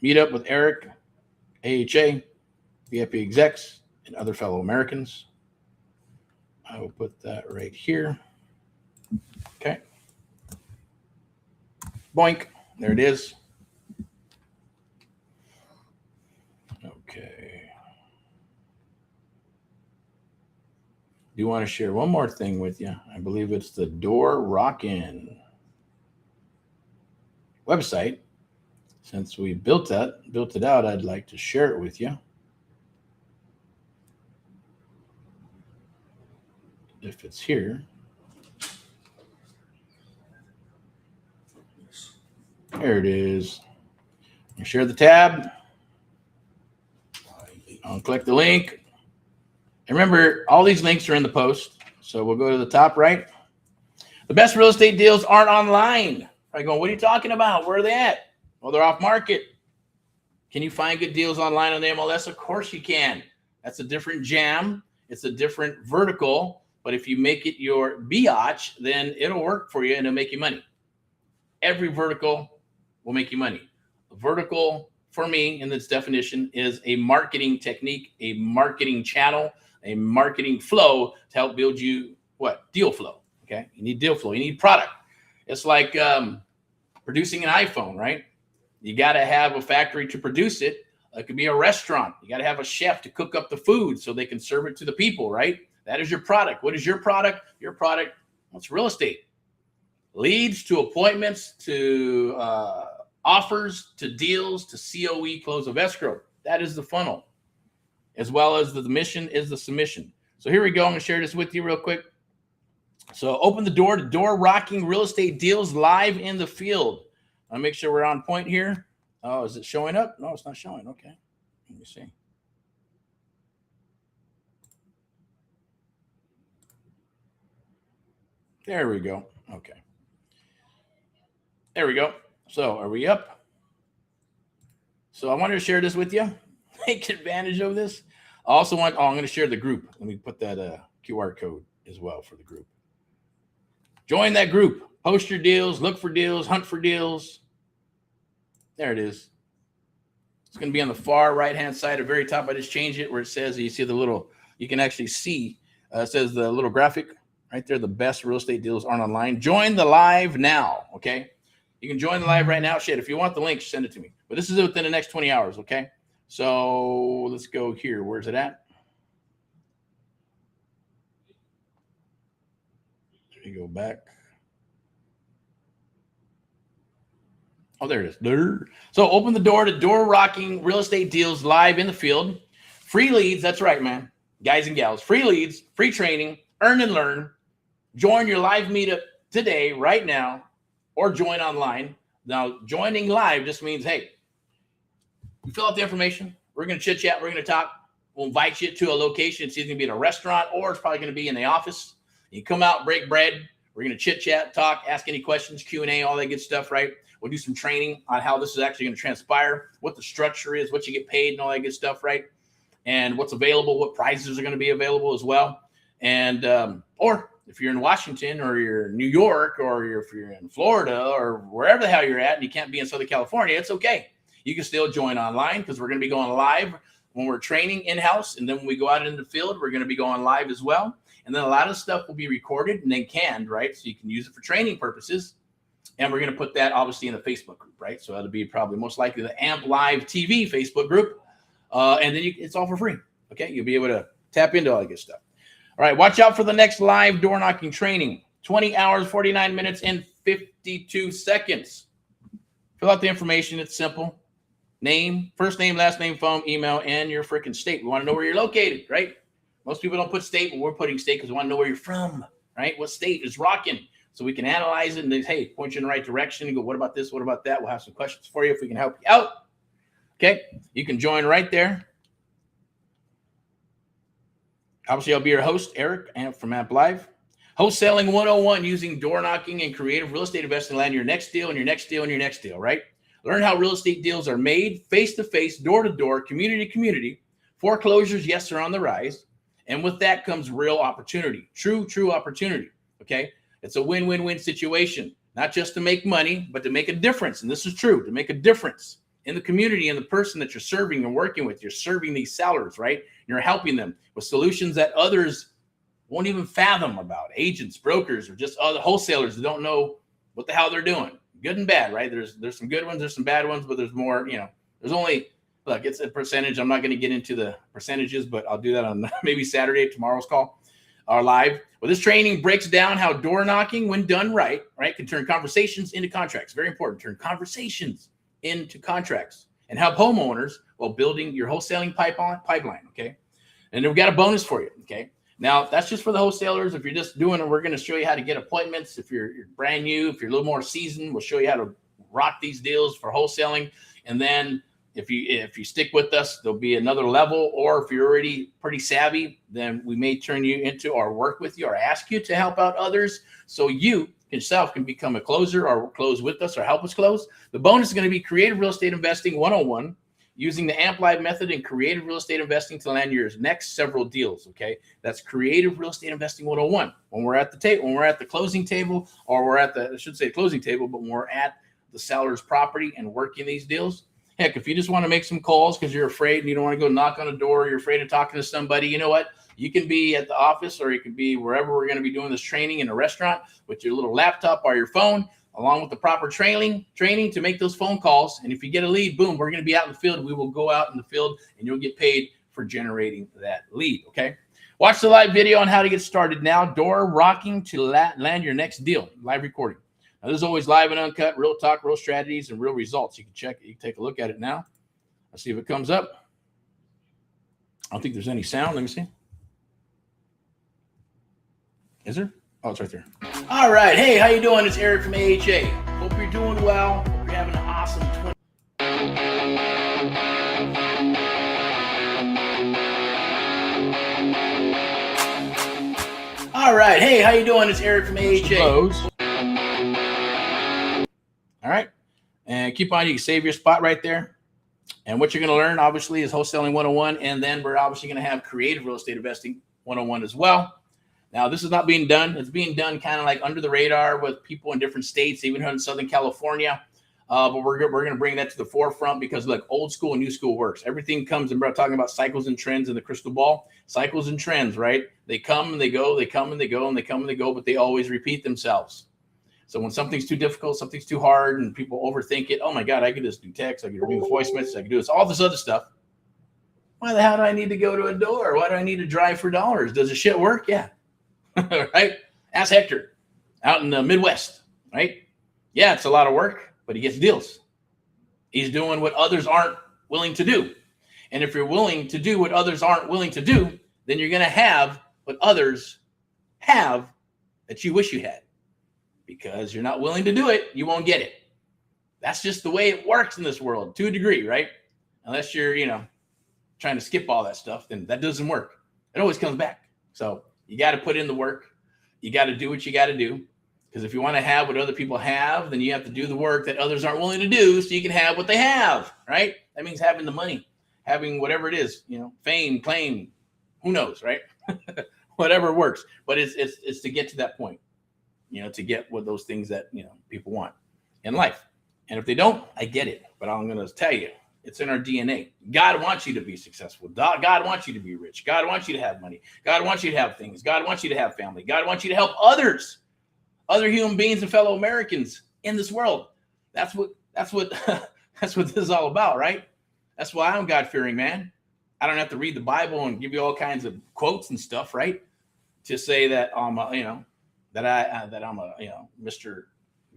Meetup with Erick, AHA, VIP execs, and other fellow Americans. I will put that right here. Okay. Boink. There it is. Okay. Do want to share one more thing with you. I believe it's the Door Rockin' website. Since we built it out, I'd like to share it with you. If it's here. There it is. Share the tab. I'll click the link. And remember, all these links are in the post. So we'll go to the top right. The best real estate deals aren't online. I'm going, what are you talking about? Where are they at? Well, they're off market. Can you find good deals online on the MLS? Of course you can. That's a different jam. It's a different vertical. But if you make it your biatch, then it'll work for you and it'll make you money. Every vertical will make you money. A vertical, for me, in this definition, is a marketing technique, a marketing channel, a marketing flow to help build you what? Deal flow. Okay. You need deal flow. You need product. It's like producing an iPhone, right? You got to have a factory to produce it. It could be a restaurant. You got to have a chef to cook up the food so they can serve it to the people, right? That is your product. What is your product? Your product, what's real estate? Leads to appointments, to offers, to deals, to COE, close of escrow. That is the funnel, as well as the mission is the submission. So here we go. I'm going to share this with you real quick. So open the door to door rocking real estate deals live in the field. I'll make sure we're on point here. Oh, is it showing up? No, it's not showing. Okay. Let me see. There we go. Okay. There we go. So are we up? So I wanted to share this with you. Take advantage of this. I also want, I'm going to share the group. Let me put that QR code as well for the group. Join that group. Post your deals, look for deals, hunt for deals. There it is. It's going to be on the far right-hand side, at the very top. I just changed it where it says, you see the little, you can actually see, it says the little graphic right there, the best real estate deals aren't online. Join the live now, okay? You can join the live right now. Shit, if you want the link, send it to me. But this is within the next 20 hours, okay? So let's go here. Where's it at? There you go back. Oh, there it is. There. So open the door to door rocking real estate deals live in the field. Free leads. That's right, man. Guys and gals. Free leads, free training, earn and learn. Join your live meetup today, right now, or join online. Now, joining live just means, hey, you fill out the information. We're going to chit chat. We're going to talk. We'll invite you to a location. It's either going to be in a restaurant or it's probably going to be in the office. You come out, break bread. We're going to chit chat, talk, ask any questions, Q&A, all that good stuff, right? We'll do some training on how this is actually going to transpire, what the structure is, what you get paid and all that good stuff, right? And what's available, what prizes are going to be available as well. And, or if you're in Washington or you're in New York or if you're in Florida or wherever the hell you're at and you can't be in Southern California, it's okay. You can still join online because we're going to be going live when we're training in-house. And then when we go out into the field, we're going to be going live as well. And then a lot of stuff will be recorded and then canned, right? So you can use it for training purposes. And we're going to put that obviously in the Facebook group, right? So that'll be probably most likely the AMP Live TV Facebook group. And then it's all for free. Okay. You'll be able to tap into all that good stuff. All right. Watch out for the next live door knocking training. 20 hours, 49 minutes, and 52 seconds. Fill out the information. It's simple. Name, first name, last name, phone, email, and your freaking state. We want to know where you're located, right? Most people don't put state, but we're putting state because we want to know where you're from, right? What state is rocking? So we can analyze it and then, hey, point you in the right direction and go, what about this? What about that? We'll have some questions for you if we can help you out. Okay. You can join right there. Obviously, I'll be your host, Eric, from AMP Live. Wholesaling 101 using door knocking and creative real estate investing to land your next deal and your next deal and your next deal, right? Learn how real estate deals are made face-to-face, door-to-door, community-to-community. Foreclosures, yes, are on the rise. And with that comes real opportunity, true opportunity, okay? It's a win-win-win situation, not just to make money, but to make a difference. And this is true, to make a difference in the community and the person that you're serving and working with. You're serving these sellers, right? You're helping them with solutions that others won't even fathom about. Agents, brokers, or just other wholesalers that don't know what the hell they're doing. Good and bad, right? There's some good ones, there's some bad ones, but there's more, there's only, look, it's a percentage. I'm not going to get into the percentages, but I'll do that on maybe Saturday, tomorrow's call, or live. Well, this training breaks down how door knocking, when done right, can turn conversations into contracts. Very important. Turn conversations into contracts and help homeowners while building your wholesaling pipeline, okay? And then we've got a bonus for you, okay? Now, that's just for the wholesalers. If you're just doing it, we're going to show you how to get appointments. If you're brand new, if you're a little more seasoned, we'll show you how to rock these deals for wholesaling. And then if you stick with us, there'll be another level. Or if you're already pretty savvy, then we may turn you into or work with you or ask you to help out others so you yourself can become a closer or close with us or help us close. The bonus is going to be Creative Real Estate Investing 101, using the Amplified method and creative real estate investing to land your next several deals. Okay, that's creative real estate investing 101. When we're at the table, when we're at the closing table, or we're at the, I should say closing table, but when we're at the seller's property and working these deals. Heck, if you just want to make some calls because you're afraid and you don't want to go knock on a door, you're afraid of talking to somebody, you know what? You can be at the office, or you can be wherever we're going to be doing this training, in a restaurant with your little laptop or your phone, along with the proper training to make those phone calls. And if you get a lead, boom, we're going to be out in the field. We will go out in the field and you'll get paid for generating that lead. Okay. Watch the live video on how to get started now. Door rocking to land your next deal. Live recording. Now, this is always live and uncut, real talk, real strategies, and real results. You can check it. You can take a look at it now. Let's see if it comes up. I don't think there's any sound. Let me see. Is there? Oh, it's right there. All right. Hey, how you doing? It's Eric from AHA. Hope you're doing well. Hope you're having an awesome 20. All right. Hey, how you doing? It's Eric from AHA. Close. All right. And keep on. You can save your spot right there. And what you're going to learn, obviously, is wholesaling 101. And then we're obviously going to have creative real estate investing 101 as well. Now, this is not being done. It's being done kind of like under the radar with people in different states, even here in Southern California. But we're going to bring that to the forefront because, look, old school and new school works. Everything comes, and we're talking about cycles and trends in the crystal ball. Cycles and trends, right? They come and they go, they come and they go, and they come and they go, but they always repeat themselves. So when something's too difficult, something's too hard, and people overthink it, oh, my God, I could just do text. I could remove voice messages. I could do this, all this other stuff. Why the hell do I need to go to a door? Why do I need to drive for dollars? Does the shit work? Yeah. Right? Ask Hector out in the Midwest, right? Yeah, it's a lot of work, but he gets deals. He's doing what others aren't willing to do. And if you're willing to do what others aren't willing to do, then you're going to have what others have that you wish you had. Because you're not willing to do it, you won't get it. That's just the way it works in this world, to a degree, right? Unless you're, trying to skip all that stuff, then that doesn't work. It always comes back. So you got to put in the work. You got to do what you got to do. Because if you want to have what other people have, then you have to do the work that others aren't willing to do so you can have what they have, right? That means having the money, having whatever it is, fame, claim, who knows, right? Whatever works. But it's to get to that point, to get what those things that, people want in life. And if they don't, I get it. But I'm going to tell you, it's in our DNA. God wants you to be successful. God wants you to be rich. God wants you to have money. God wants you to have things. God wants you to have family. God wants you to help others, other human beings and fellow Americans in this world. That's what this is all about, right? That's why I'm God-fearing, man. I don't have to read the Bible and give you all kinds of quotes and stuff, right? To say that I'm a Mr.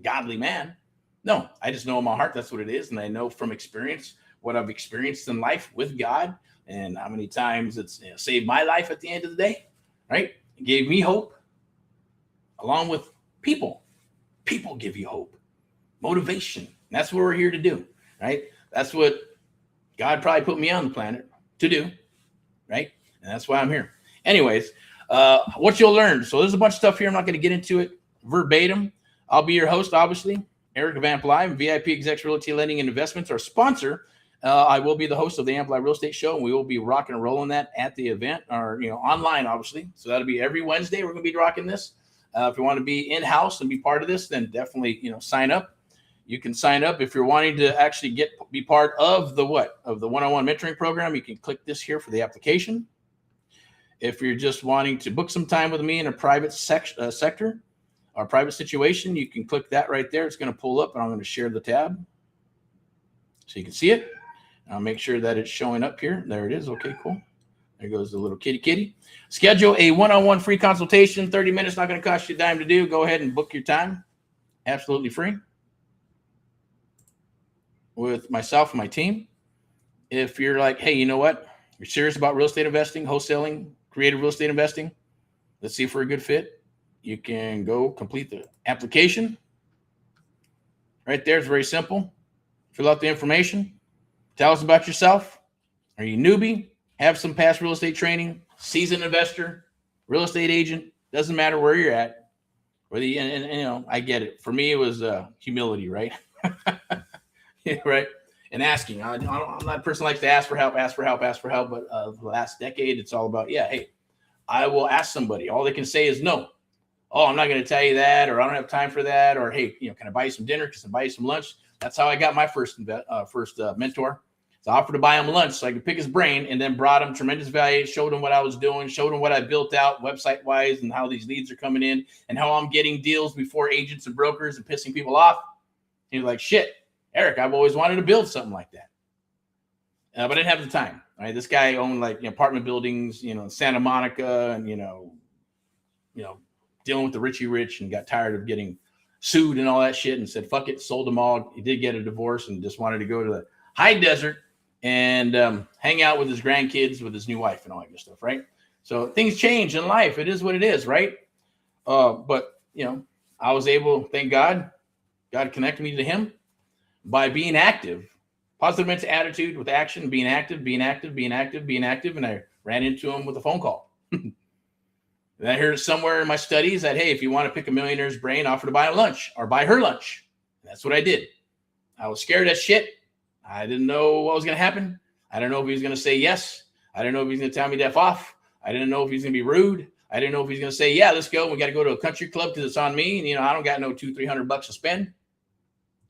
Godly man. No, I just know in my heart that's what it is, and I know from experience what I've experienced in life with God, and how many times it's saved my life at the end of the day, right? It gave me hope, along with people. People give you hope, motivation. That's what we're here to do, right? That's what God probably put me on the planet to do, right? And that's why I'm here. Anyways, what you'll learn. So there's a bunch of stuff here. I'm not going to get into it verbatim. I'll be your host, obviously, Eric of Amplified, VIP Execs Realty Lending and Investments, our sponsor. I will be the host of the Amplified Real Estate Show, and we will be rocking and rolling that at the event, or online, obviously. So that'll be every Wednesday. We're going to be rocking this. If you want to be in house and be part of this, then definitely sign up. You can sign up if you're wanting to actually be part of the one-on-one mentoring program. You can click this here for the application. If you're just wanting to book some time with me in a private sector or private situation, you can click that right there. It's going to pull up, and I'm going to share the tab so you can see it. I'll make sure that it's showing up here. There it is. Okay, cool. There goes the little kitty. Schedule a one-on-one free consultation. 30 minutes, not going to cost you a dime to do. Go ahead and book your time. Absolutely free. With myself and my team. If you're like, hey, you know what? You're serious about real estate investing, wholesaling, creative real estate investing. Let's see if we're a good fit. You can go complete the application. Right there. It's very simple. Fill out the information. Tell us about yourself. Are you a newbie? Have some past real estate training? Seasoned investor? Real estate agent? Doesn't matter where you're at. Whether I get it. For me, it was humility, right? Right. and asking. I'm not a person who likes to ask for help. But the last decade, it's all about, yeah, hey, I will ask somebody. All they can say is no. Oh, I'm not going to tell you that, or I don't have time for that, or hey, can I buy you some dinner? Can I buy you some lunch? That's how I got my first mentor. So I offered to buy him lunch so I could pick his brain, and then brought him tremendous value, showed him what I was doing, showed him what I built out website-wise and how these leads are coming in and how I'm getting deals before agents and brokers and pissing people off. He was like, shit, Eric, I've always wanted to build something like that. But I didn't have the time. Right? This guy owned apartment buildings, in Santa Monica, and dealing with the Richie Rich, and got tired of getting sued and all that shit, and said, fuck it, sold them all. He did get a divorce and just wanted to go to the high desert and hang out with his grandkids, with his new wife and all that good stuff, right? So things change in life. It is what it is, right? But, I was able, thank God connected me to him by being active. Positive mental attitude with action, being active. And I ran into him with a phone call. And I heard somewhere in my studies that, hey, if you want to pick a millionaire's brain, offer to buy him lunch or buy her lunch. And that's what I did. I was scared as shit. I didn't know what was going to happen. I don't know if he was going to say yes. I don't know if he's going to tell me to F off. I didn't know if he's going to be rude. I didn't know if he's going to say, yeah, let's go. We got to go to a country club because it's on me. And, I don't got no $200-300 to spend.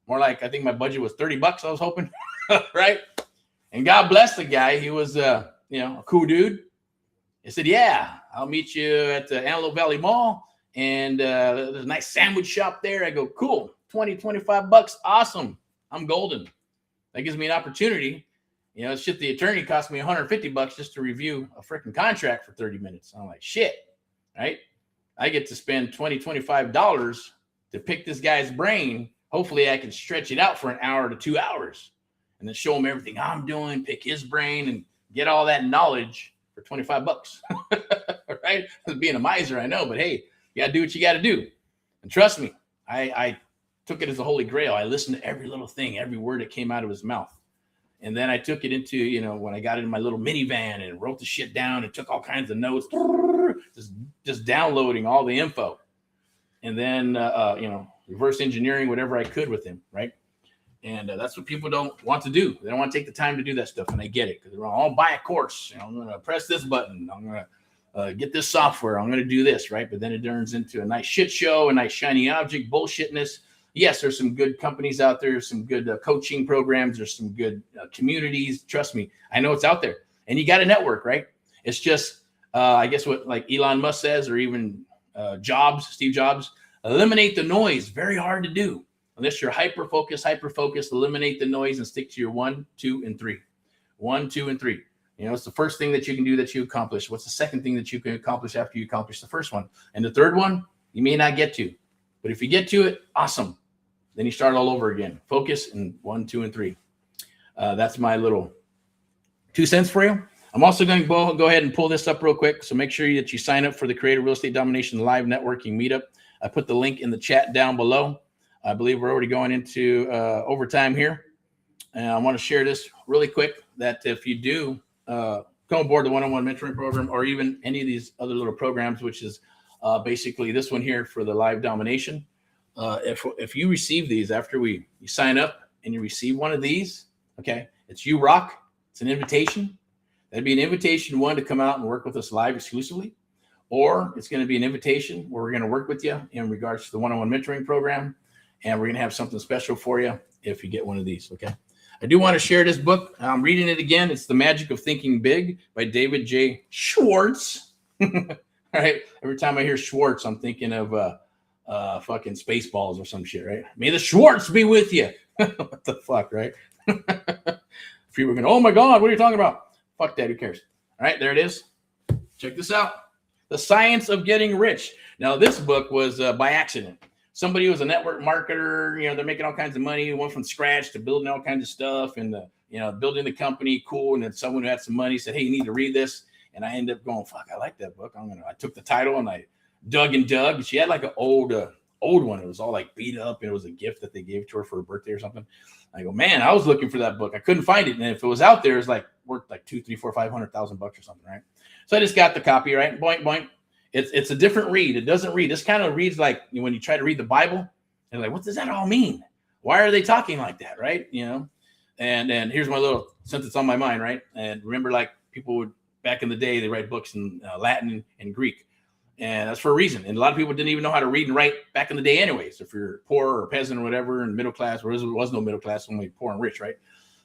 More like, I think my budget was $30, I was hoping. Right? And God bless the guy. He was, a cool dude. He said, yeah, I'll meet you at the Antelope Valley Mall. And there's a nice sandwich shop there. I go, cool, $20-25. Awesome. I'm golden. That gives me an opportunity. Shit, the attorney cost me $150 just to review a freaking contract for 30 minutes. I'm like, shit, right? I get to spend $20-25 to pick this guy's brain. Hopefully I can stretch it out for an hour to 2 hours and then show him everything I'm doing, pick his brain, and get all that knowledge for $25. Right? Being a miser, I know, but hey, you got to do what you got to do. And trust me, I took it as a holy grail. I listened to every little thing, every word that came out of his mouth. And then I took it into, when I got in my little minivan and wrote the shit down and took all kinds of notes, just downloading all the info. And then, reverse engineering whatever I could with him, right? And that's what people don't want to do. They don't want to take the time to do that stuff. And I get it, because they're all, buy a course. I'm going to press this button. I'm going to get this software. I'm going to do this, right? But then it turns into a nice shit show, a nice shiny object bullshitness. Yes, there's some good companies out there, some good coaching programs, there's some good communities. Trust me, I know it's out there. And you got to network, right? It's just, I guess what like Elon Musk says, or even Steve Jobs, eliminate the noise. Very hard to do. Unless you're hyper-focused, eliminate the noise and stick to your 1, 2, and 3. 1, 2, and 3. It's the first thing that you can do that you accomplish. What's the second thing that you can accomplish after you accomplish the first one? And the third one, you may not get to. But if you get to it, awesome. Then you start all over again. Focus in 1, 2, and 3. That's my little 2 cents for you. I'm also going to go ahead and pull this up real quick. So make sure that you sign up for the Creative Real Estate Domination Live Networking Meetup. I put the link in the chat down below. I believe we're already going into overtime here. And I want to share this really quick, that if you do come aboard the one-on-one mentoring program, or even any of these other little programs, which is basically this one here for the live domination. If you receive these after you sign up and you receive one of these, okay, it's you rock. It's an invitation. That'd be an invitation, one, to come out and work with us live exclusively, or it's going to be an invitation where we're going to work with you in regards to the one-on-one mentoring program, and we're going to have something special for you if you get one of these. Okay. I do want to share this book. I'm reading it again. It's The Magic of Thinking Big by David J. Schwartz. All right. Every time I hear Schwartz, I'm thinking of fucking Spaceballs or some shit, right? May the Schwartz be with you. What the fuck, right? People are going, oh my God, what are you talking about? Fuck that, who cares? All right, there it is. Check this out. The Science of Getting Rich. Now, this book was by accident. Somebody was a network marketer, they're making all kinds of money, went from scratch to building all kinds of stuff and, building the company, cool. And then someone who had some money said, hey, you need to read this. And I ended up going, fuck, I like that book. I took the title and I dug and dug. She had like an old one. It was all like beat up. And it was a gift that they gave to her for her birthday or something. I go, man, I was looking for that book. I couldn't find it. And if it was out there, it was like worth like $200,000, $300,000, $400,000, $500,000 or something, right? So I just got the copy, right? Boink, boink. It's a different read. It doesn't read. This kind of reads like when you try to read the Bible, and like, what does that all mean? Why are they talking like that, right? And here's my little sentence on my mind, right? And remember, like people would back in the day, they write books in Latin and Greek. And that's for a reason. And a lot of people didn't even know how to read and write back in the day anyways. If you're poor or peasant or whatever, and middle class, or there was no middle class, only poor and rich, right?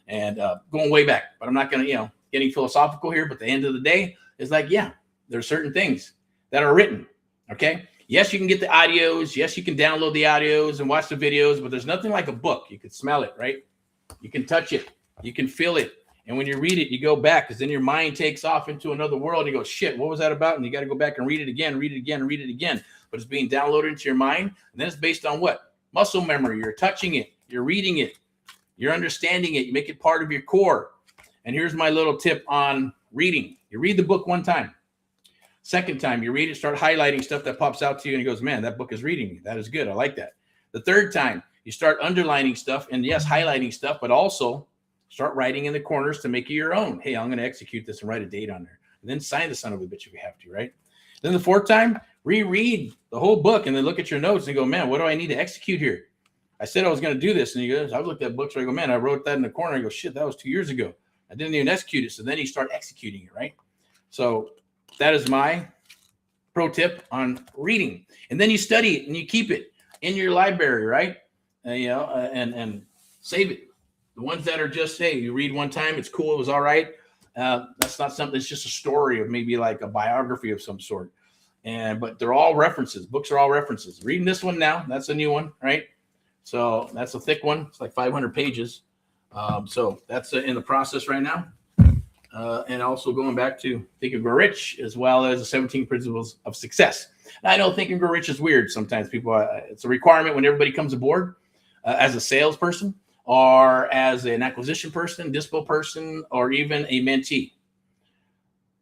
And going way back. But I'm not going to, getting philosophical here. But at the end of the day, it's like, yeah, there's certain things that are written, okay? Yes, you can get the audios. Yes, you can download the audios and watch the videos. But there's nothing like a book. You can smell it, right? You can touch it. You can feel it. And when you read it, you go back, because then your mind takes off into another world. And you go, shit, what was that about? And you got to go back and read it again, read it again, read it again. But it's being downloaded into your mind. And then it's based on what? Muscle memory. You're touching it. You're reading it. You're understanding it. You make it part of your core. And here's my little tip on reading. You read the book one time. Second time you read it, start highlighting stuff that pops out to you. And it goes, man, that book is reading me. That is good. I like that. The third time you start underlining stuff, and yes, highlighting stuff, but also start writing in the corners to make it your own. Hey, I'm going to execute this and write a date on there. And then sign the son of a bitch if you have to, right? Then the fourth time, reread the whole book and then look at your notes and go, man, what do I need to execute here? I said I was going to do this. And you go, I've looked at books where I go, man, I wrote that in the corner. I go, shit, that was 2 years ago. I didn't even execute it. So then you start executing it, right? So that is my pro tip on reading. And then you study it and you keep it in your library, right? And save it. The ones that are just, hey, you read one time, it's cool, it was all right. That's not something, it's just a story of maybe like a biography of some sort. But they're all references. Books are all references. Reading this one now, that's a new one, right? So that's a thick one. It's like 500 pages. So that's in the process right now. And also going back to Think and Grow Rich, as well as the 17 Principles of Success. And I know Think and Grow Rich is weird. Sometimes people, it's a requirement when everybody comes aboard as a salesperson, or as an acquisition person, dispo person, or even a mentee.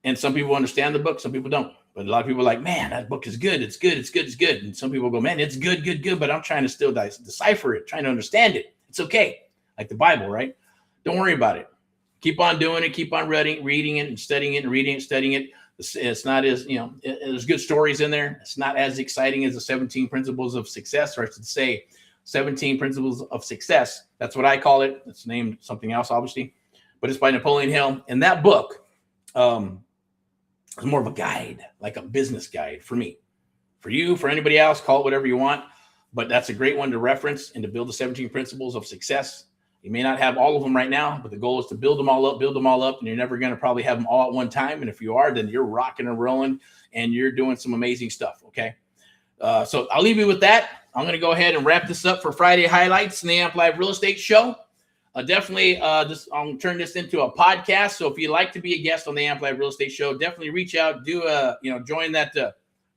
And some people understand the book, some people don't. But a lot of people are like, man, that book is good. It's good. It's good. It's good. And some people go, man, it's good, good, good. But I'm trying to still decipher it, trying to understand it. It's okay. Like the Bible, right? Don't worry about it. Keep on doing it. Keep on reading it and studying it and reading it, studying it. It's not as, there's good stories in there. It's not as exciting as the 17 Principles of Success, or I should say 17 Principles of Success. That's what I call it. It's named something else, obviously, but it's by Napoleon Hill. And that book is more of a guide, like a business guide for me. For you, for anybody else, call it whatever you want. But that's a great one to reference and to build the 17 Principles of Success. You may not have all of them right now, but the goal is to build them all up, and you're never going to probably have them all at one time. And if you are, then you're rocking and rolling and you're doing some amazing stuff, okay? So I'll leave you with that. I'm going to go ahead and wrap this up for Friday highlights in the Amp Live Real Estate Show. Definitely, I'll turn this into a podcast. So if you'd like to be a guest on the Amp Live Real Estate Show, definitely reach out, join that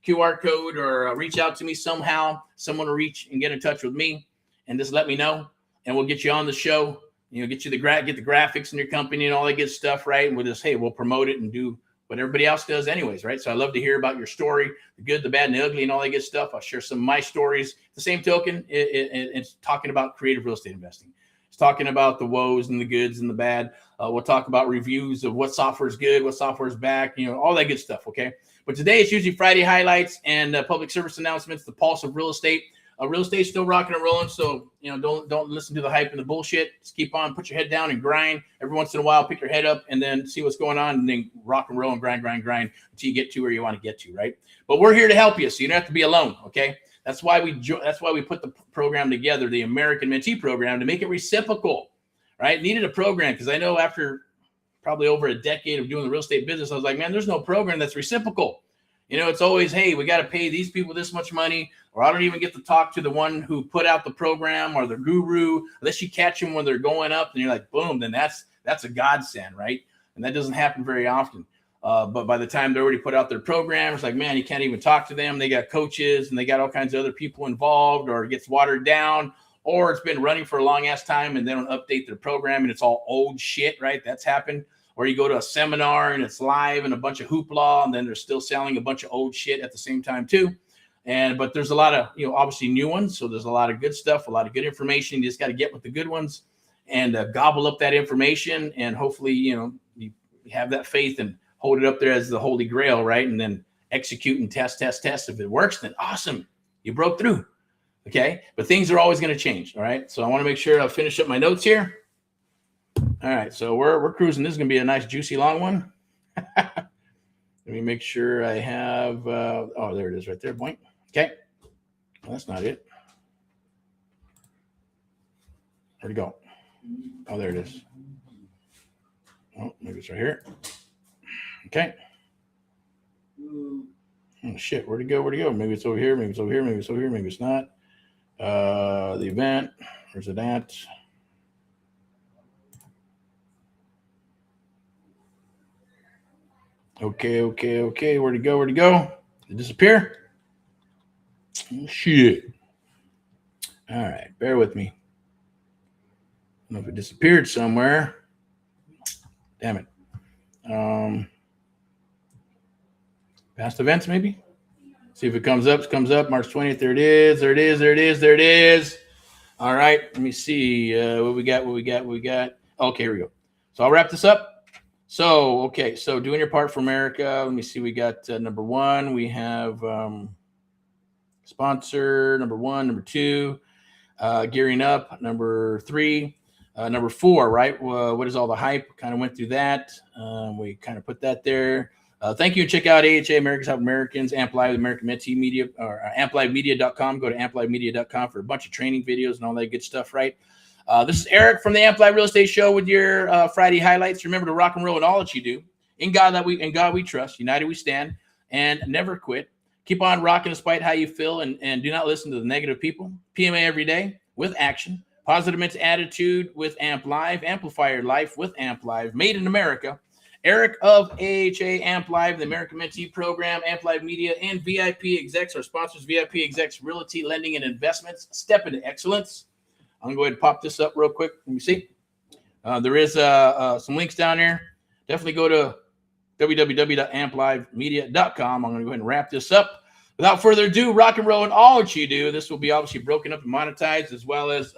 QR code, or reach out to me somehow. Someone will reach and get in touch with me and just let me know, and we'll get you on the show. Get you get the graphics in your company and all that good stuff, right? And we'll promote it and do what everybody else does anyways, right? So I love to hear about your story, the good, the bad, and the ugly, and all that good stuff. I'll share some of my stories. The same token, it's talking about creative real estate investing. It's talking about the woes and the goods and the bad. We'll talk about reviews of what software is good, what software is back, all that good stuff, okay? But today it's usually Friday highlights and public service announcements, the pulse of real estate. Real estate's still rocking and rolling, so don't listen to the hype and the bullshit. Just keep on, put your head down and grind. Every once in a while, pick your head up and then see what's going on, and then rock and roll and grind until you get to where you want to get to, right? But we're here to help you, so you don't have to be alone, okay? That's why we put the program together, the American Mentee Program, to make it reciprocal, right? Needed a program because I know after probably over a decade of doing the real estate business, I was like, man, there's no program that's reciprocal. It's always, hey, we got to pay these people this much money, or I don't even get to talk to the one who put out the program or the guru, unless you catch them when they're going up, and you're like, boom, then that's a godsend, right? And that doesn't happen very often. But by the time they already put out their program, it's like, man, you can't even talk to them. They got coaches and they got all kinds of other people involved, or it gets watered down, or it's been running for a long ass time and they don't update their program and it's all old shit, right? That's happened. Or you go to a seminar and it's live and a bunch of hoopla, and then they're still selling a bunch of old shit at the same time too. But there's a lot of, obviously new ones. So there's a lot of good stuff, a lot of good information. You just got to get with the good ones and gobble up that information. And hopefully, you have that faith and hold it up there as the Holy Grail, right? And then execute and test. If it works, then awesome. You broke through. Okay. But things are always going to change. All right. So I want to make sure I finish up my notes here. All right, so we're cruising. This is gonna be a nice, juicy, long one. Let me make sure I have. Oh, there it is, right there. Boink. Okay, well, that's not it. Where'd it go? Oh, there it is. Oh, maybe it's right here. Okay. Oh shit, where'd it go? Where'd it go? Maybe it's over here. Maybe it's over here. Maybe it's over here. Maybe it's not. The event. Where's it at? Okay. Where'd it go? Where'd it go? Did it disappear? Oh, shit. All right, bear with me. I don't know if it disappeared somewhere. Damn it. Past events, maybe? See if it comes up. It comes up. March 20th. There it is. There it is. There it is. There it is. All right. Let me see what we got. Okay, here we go. So I'll wrap this up. So, okay. So doing your part for America. Let me see. We got number one. We have sponsor. Number one. Number two. Gearing up. Number three. Number four, right? What is all the hype? Kind of went through that. We kind of put that there. Thank you. And check out AHA, America's Help Americans, Amp Live, American Mentee Media, or amplivemedia.com. Go to amplivemedia.com for a bunch of training videos and all that good stuff, right? This is Eric from the Amp Live Real Estate Show with your Friday highlights. Remember to rock and roll in all that you do. In God we trust. United we stand, and never quit. Keep on rocking despite how you feel, and do not listen to the negative people. PMA every day with action. Positive mental attitude with Amp Live. Amplify your life with Amp Live. Made in America. Eric of AHA, Amp Live, the American Mentee Program, Amp Live Media, and VIP Execs, our sponsors, VIP Execs, Realty, Lending, and Investments. Step into excellence. I'm going to go ahead and pop this up real quick. Let me see. There is some links down there. Definitely go to www.amplivemedia.com. I'm going to go ahead and wrap this up. Without further ado, rock and roll in all that you do. This will be obviously broken up and monetized, as well as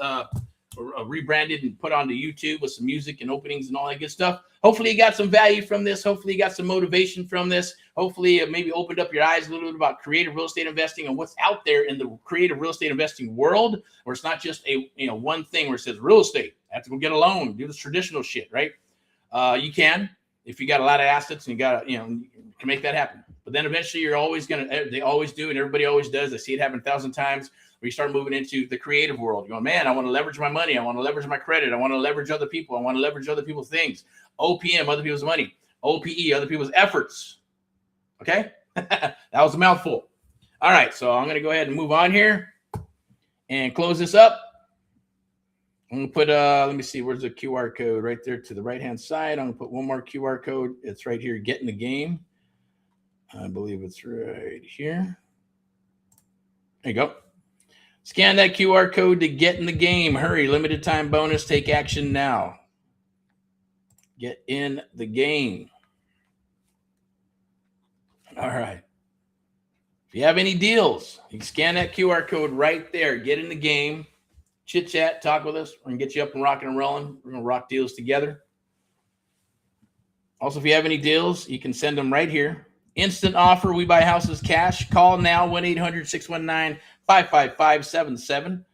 rebranded and put onto YouTube with some music and openings and all that good stuff. Hopefully you got some value from this. Hopefully you got some motivation from this. Hopefully it maybe opened up your eyes a little bit about creative real estate investing and what's out there in the creative real estate investing world, where it's not just a one thing where it says real estate. I have to go get a loan, do this traditional shit, right? You can, if you got a lot of assets and you got you can make that happen. But then eventually you're always they always do, and everybody always does. I see it happen 1,000 times. Where you start moving into the creative world. You're going, man, I want to leverage my money. I want to leverage my credit. I want to leverage other people. I want to leverage other people's things. OPM, other people's money. OPE, other people's efforts. Okay? That was a mouthful. All right, so I'm going to go ahead and move on here and close this up. I'm going to put, let me see, where's the QR code? Right there to the right-hand side. I'm going to put one more QR code. It's right here, Get in the Game. I believe it's right here. There you go. Scan that QR code to get in the game. Hurry, limited time bonus. Take action now. Get in the game. All right. If you have any deals, you can scan that QR code right there. Get in the game. Chit chat, talk with us. We're going to get you up and rocking and rolling. We're going to rock deals together. Also, if you have any deals, you can send them right here. Instant offer. We buy houses cash. Call now 1-800-619-55577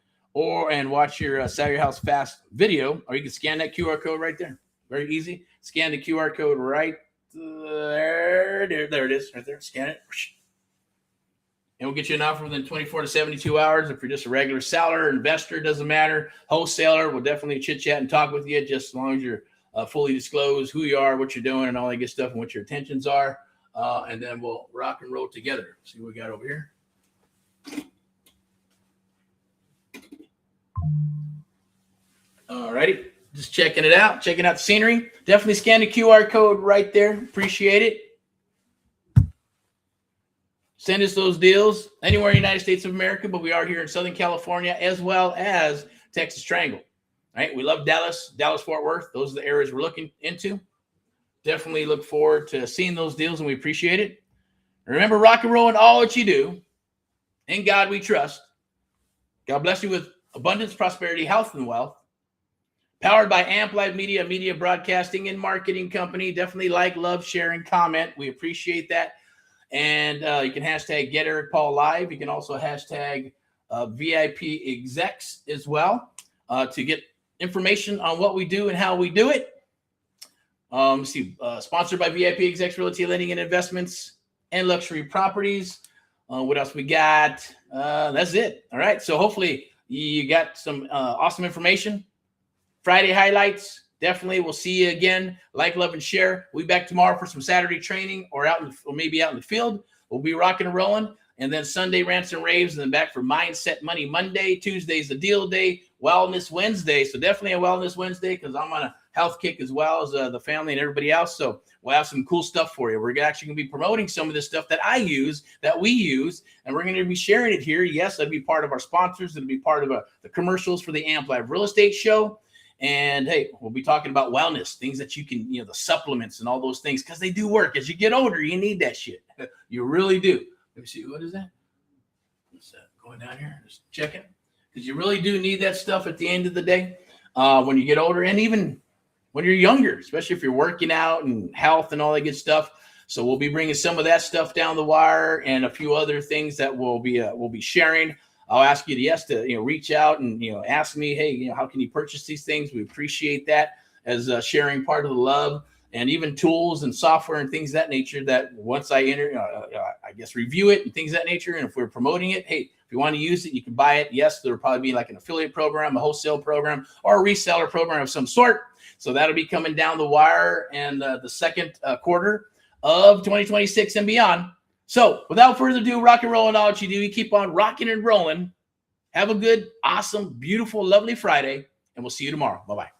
and watch your Sell Your House Fast video, or you can scan that QR code right there. Very easy. Scan the QR code right there. There it is right there. Scan it. And we'll get you an offer within 24 to 72 hours. If you're just a regular seller, investor, doesn't matter. Wholesaler, we'll definitely chit chat and talk with you, just as long as you're fully disclose who you are, what you're doing, and all that good stuff, and what your intentions are. And then we'll rock and roll together. See what we got over here. All righty. Just checking it out. Checking out the scenery. Definitely scan the QR code right there. Appreciate it. Send us those deals anywhere in the United States of America, but we are here in Southern California as well as Texas Triangle. All right. We love Dallas, Fort Worth. Those are the areas we're looking into. Definitely look forward to seeing those deals, and we appreciate it. And remember, rock and roll in all that you do. In God we trust. God bless you with abundance, prosperity, health, and wealth. Powered by Amp Live Media, media broadcasting and marketing company. Definitely like, love, share, and comment. We appreciate that. And you can hashtag Get Erick Paul Live. You can also hashtag VIP Execs as well to get information on what we do and how we do it. Sponsored by VIP Execs Realty Lending and Investments and Luxury Properties. What else we got? That's it. All right. So hopefully you got some awesome information. Friday highlights. Definitely. We'll see you again. Like, love, and share. We'll be back tomorrow for some Saturday training or maybe out in the field. We'll be rocking and rolling. And then Sunday rants and raves, and then back for Mindset Money Monday. Tuesday's the deal day. Wellness Wednesday. So definitely a Wellness Wednesday because I'm on a health kick as well as the family and everybody else. So we'll have some cool stuff for you. We're actually going to be promoting some of this stuff that I use, that we use, and we're going to be sharing it here. Yes, it'll be part of our sponsors. It'll be part of the commercials for the Amp Live Real Estate Show. And hey, we'll be talking about wellness, things that you can, the supplements and all those things, because they do work. As you get older, you need that shit. You really do. Let me see. What is that? What's that? Going down here? Just checking. Because you really do need that stuff at the end of the day when you get older, and even when you're younger, especially if you're working out and health and all that good stuff. So we'll be bringing some of that stuff down the wire and a few other things that we'll be sharing. I'll ask you to reach out and ask me, hey, how can you purchase these things? We appreciate that as sharing part of the love, and even tools and software and things of that nature. That once I review it and things of that nature, and if we're promoting it, hey, if you want to use it, you can buy it. Yes, there'll probably be like an affiliate program, a wholesale program, or a reseller program of some sort. So that'll be coming down the wire and the second quarter of 2026 and beyond. So without further ado, rock and roll and all that you do. You keep on rocking and rolling. Have a good, awesome, beautiful, lovely Friday, and we'll see you tomorrow. Bye-bye.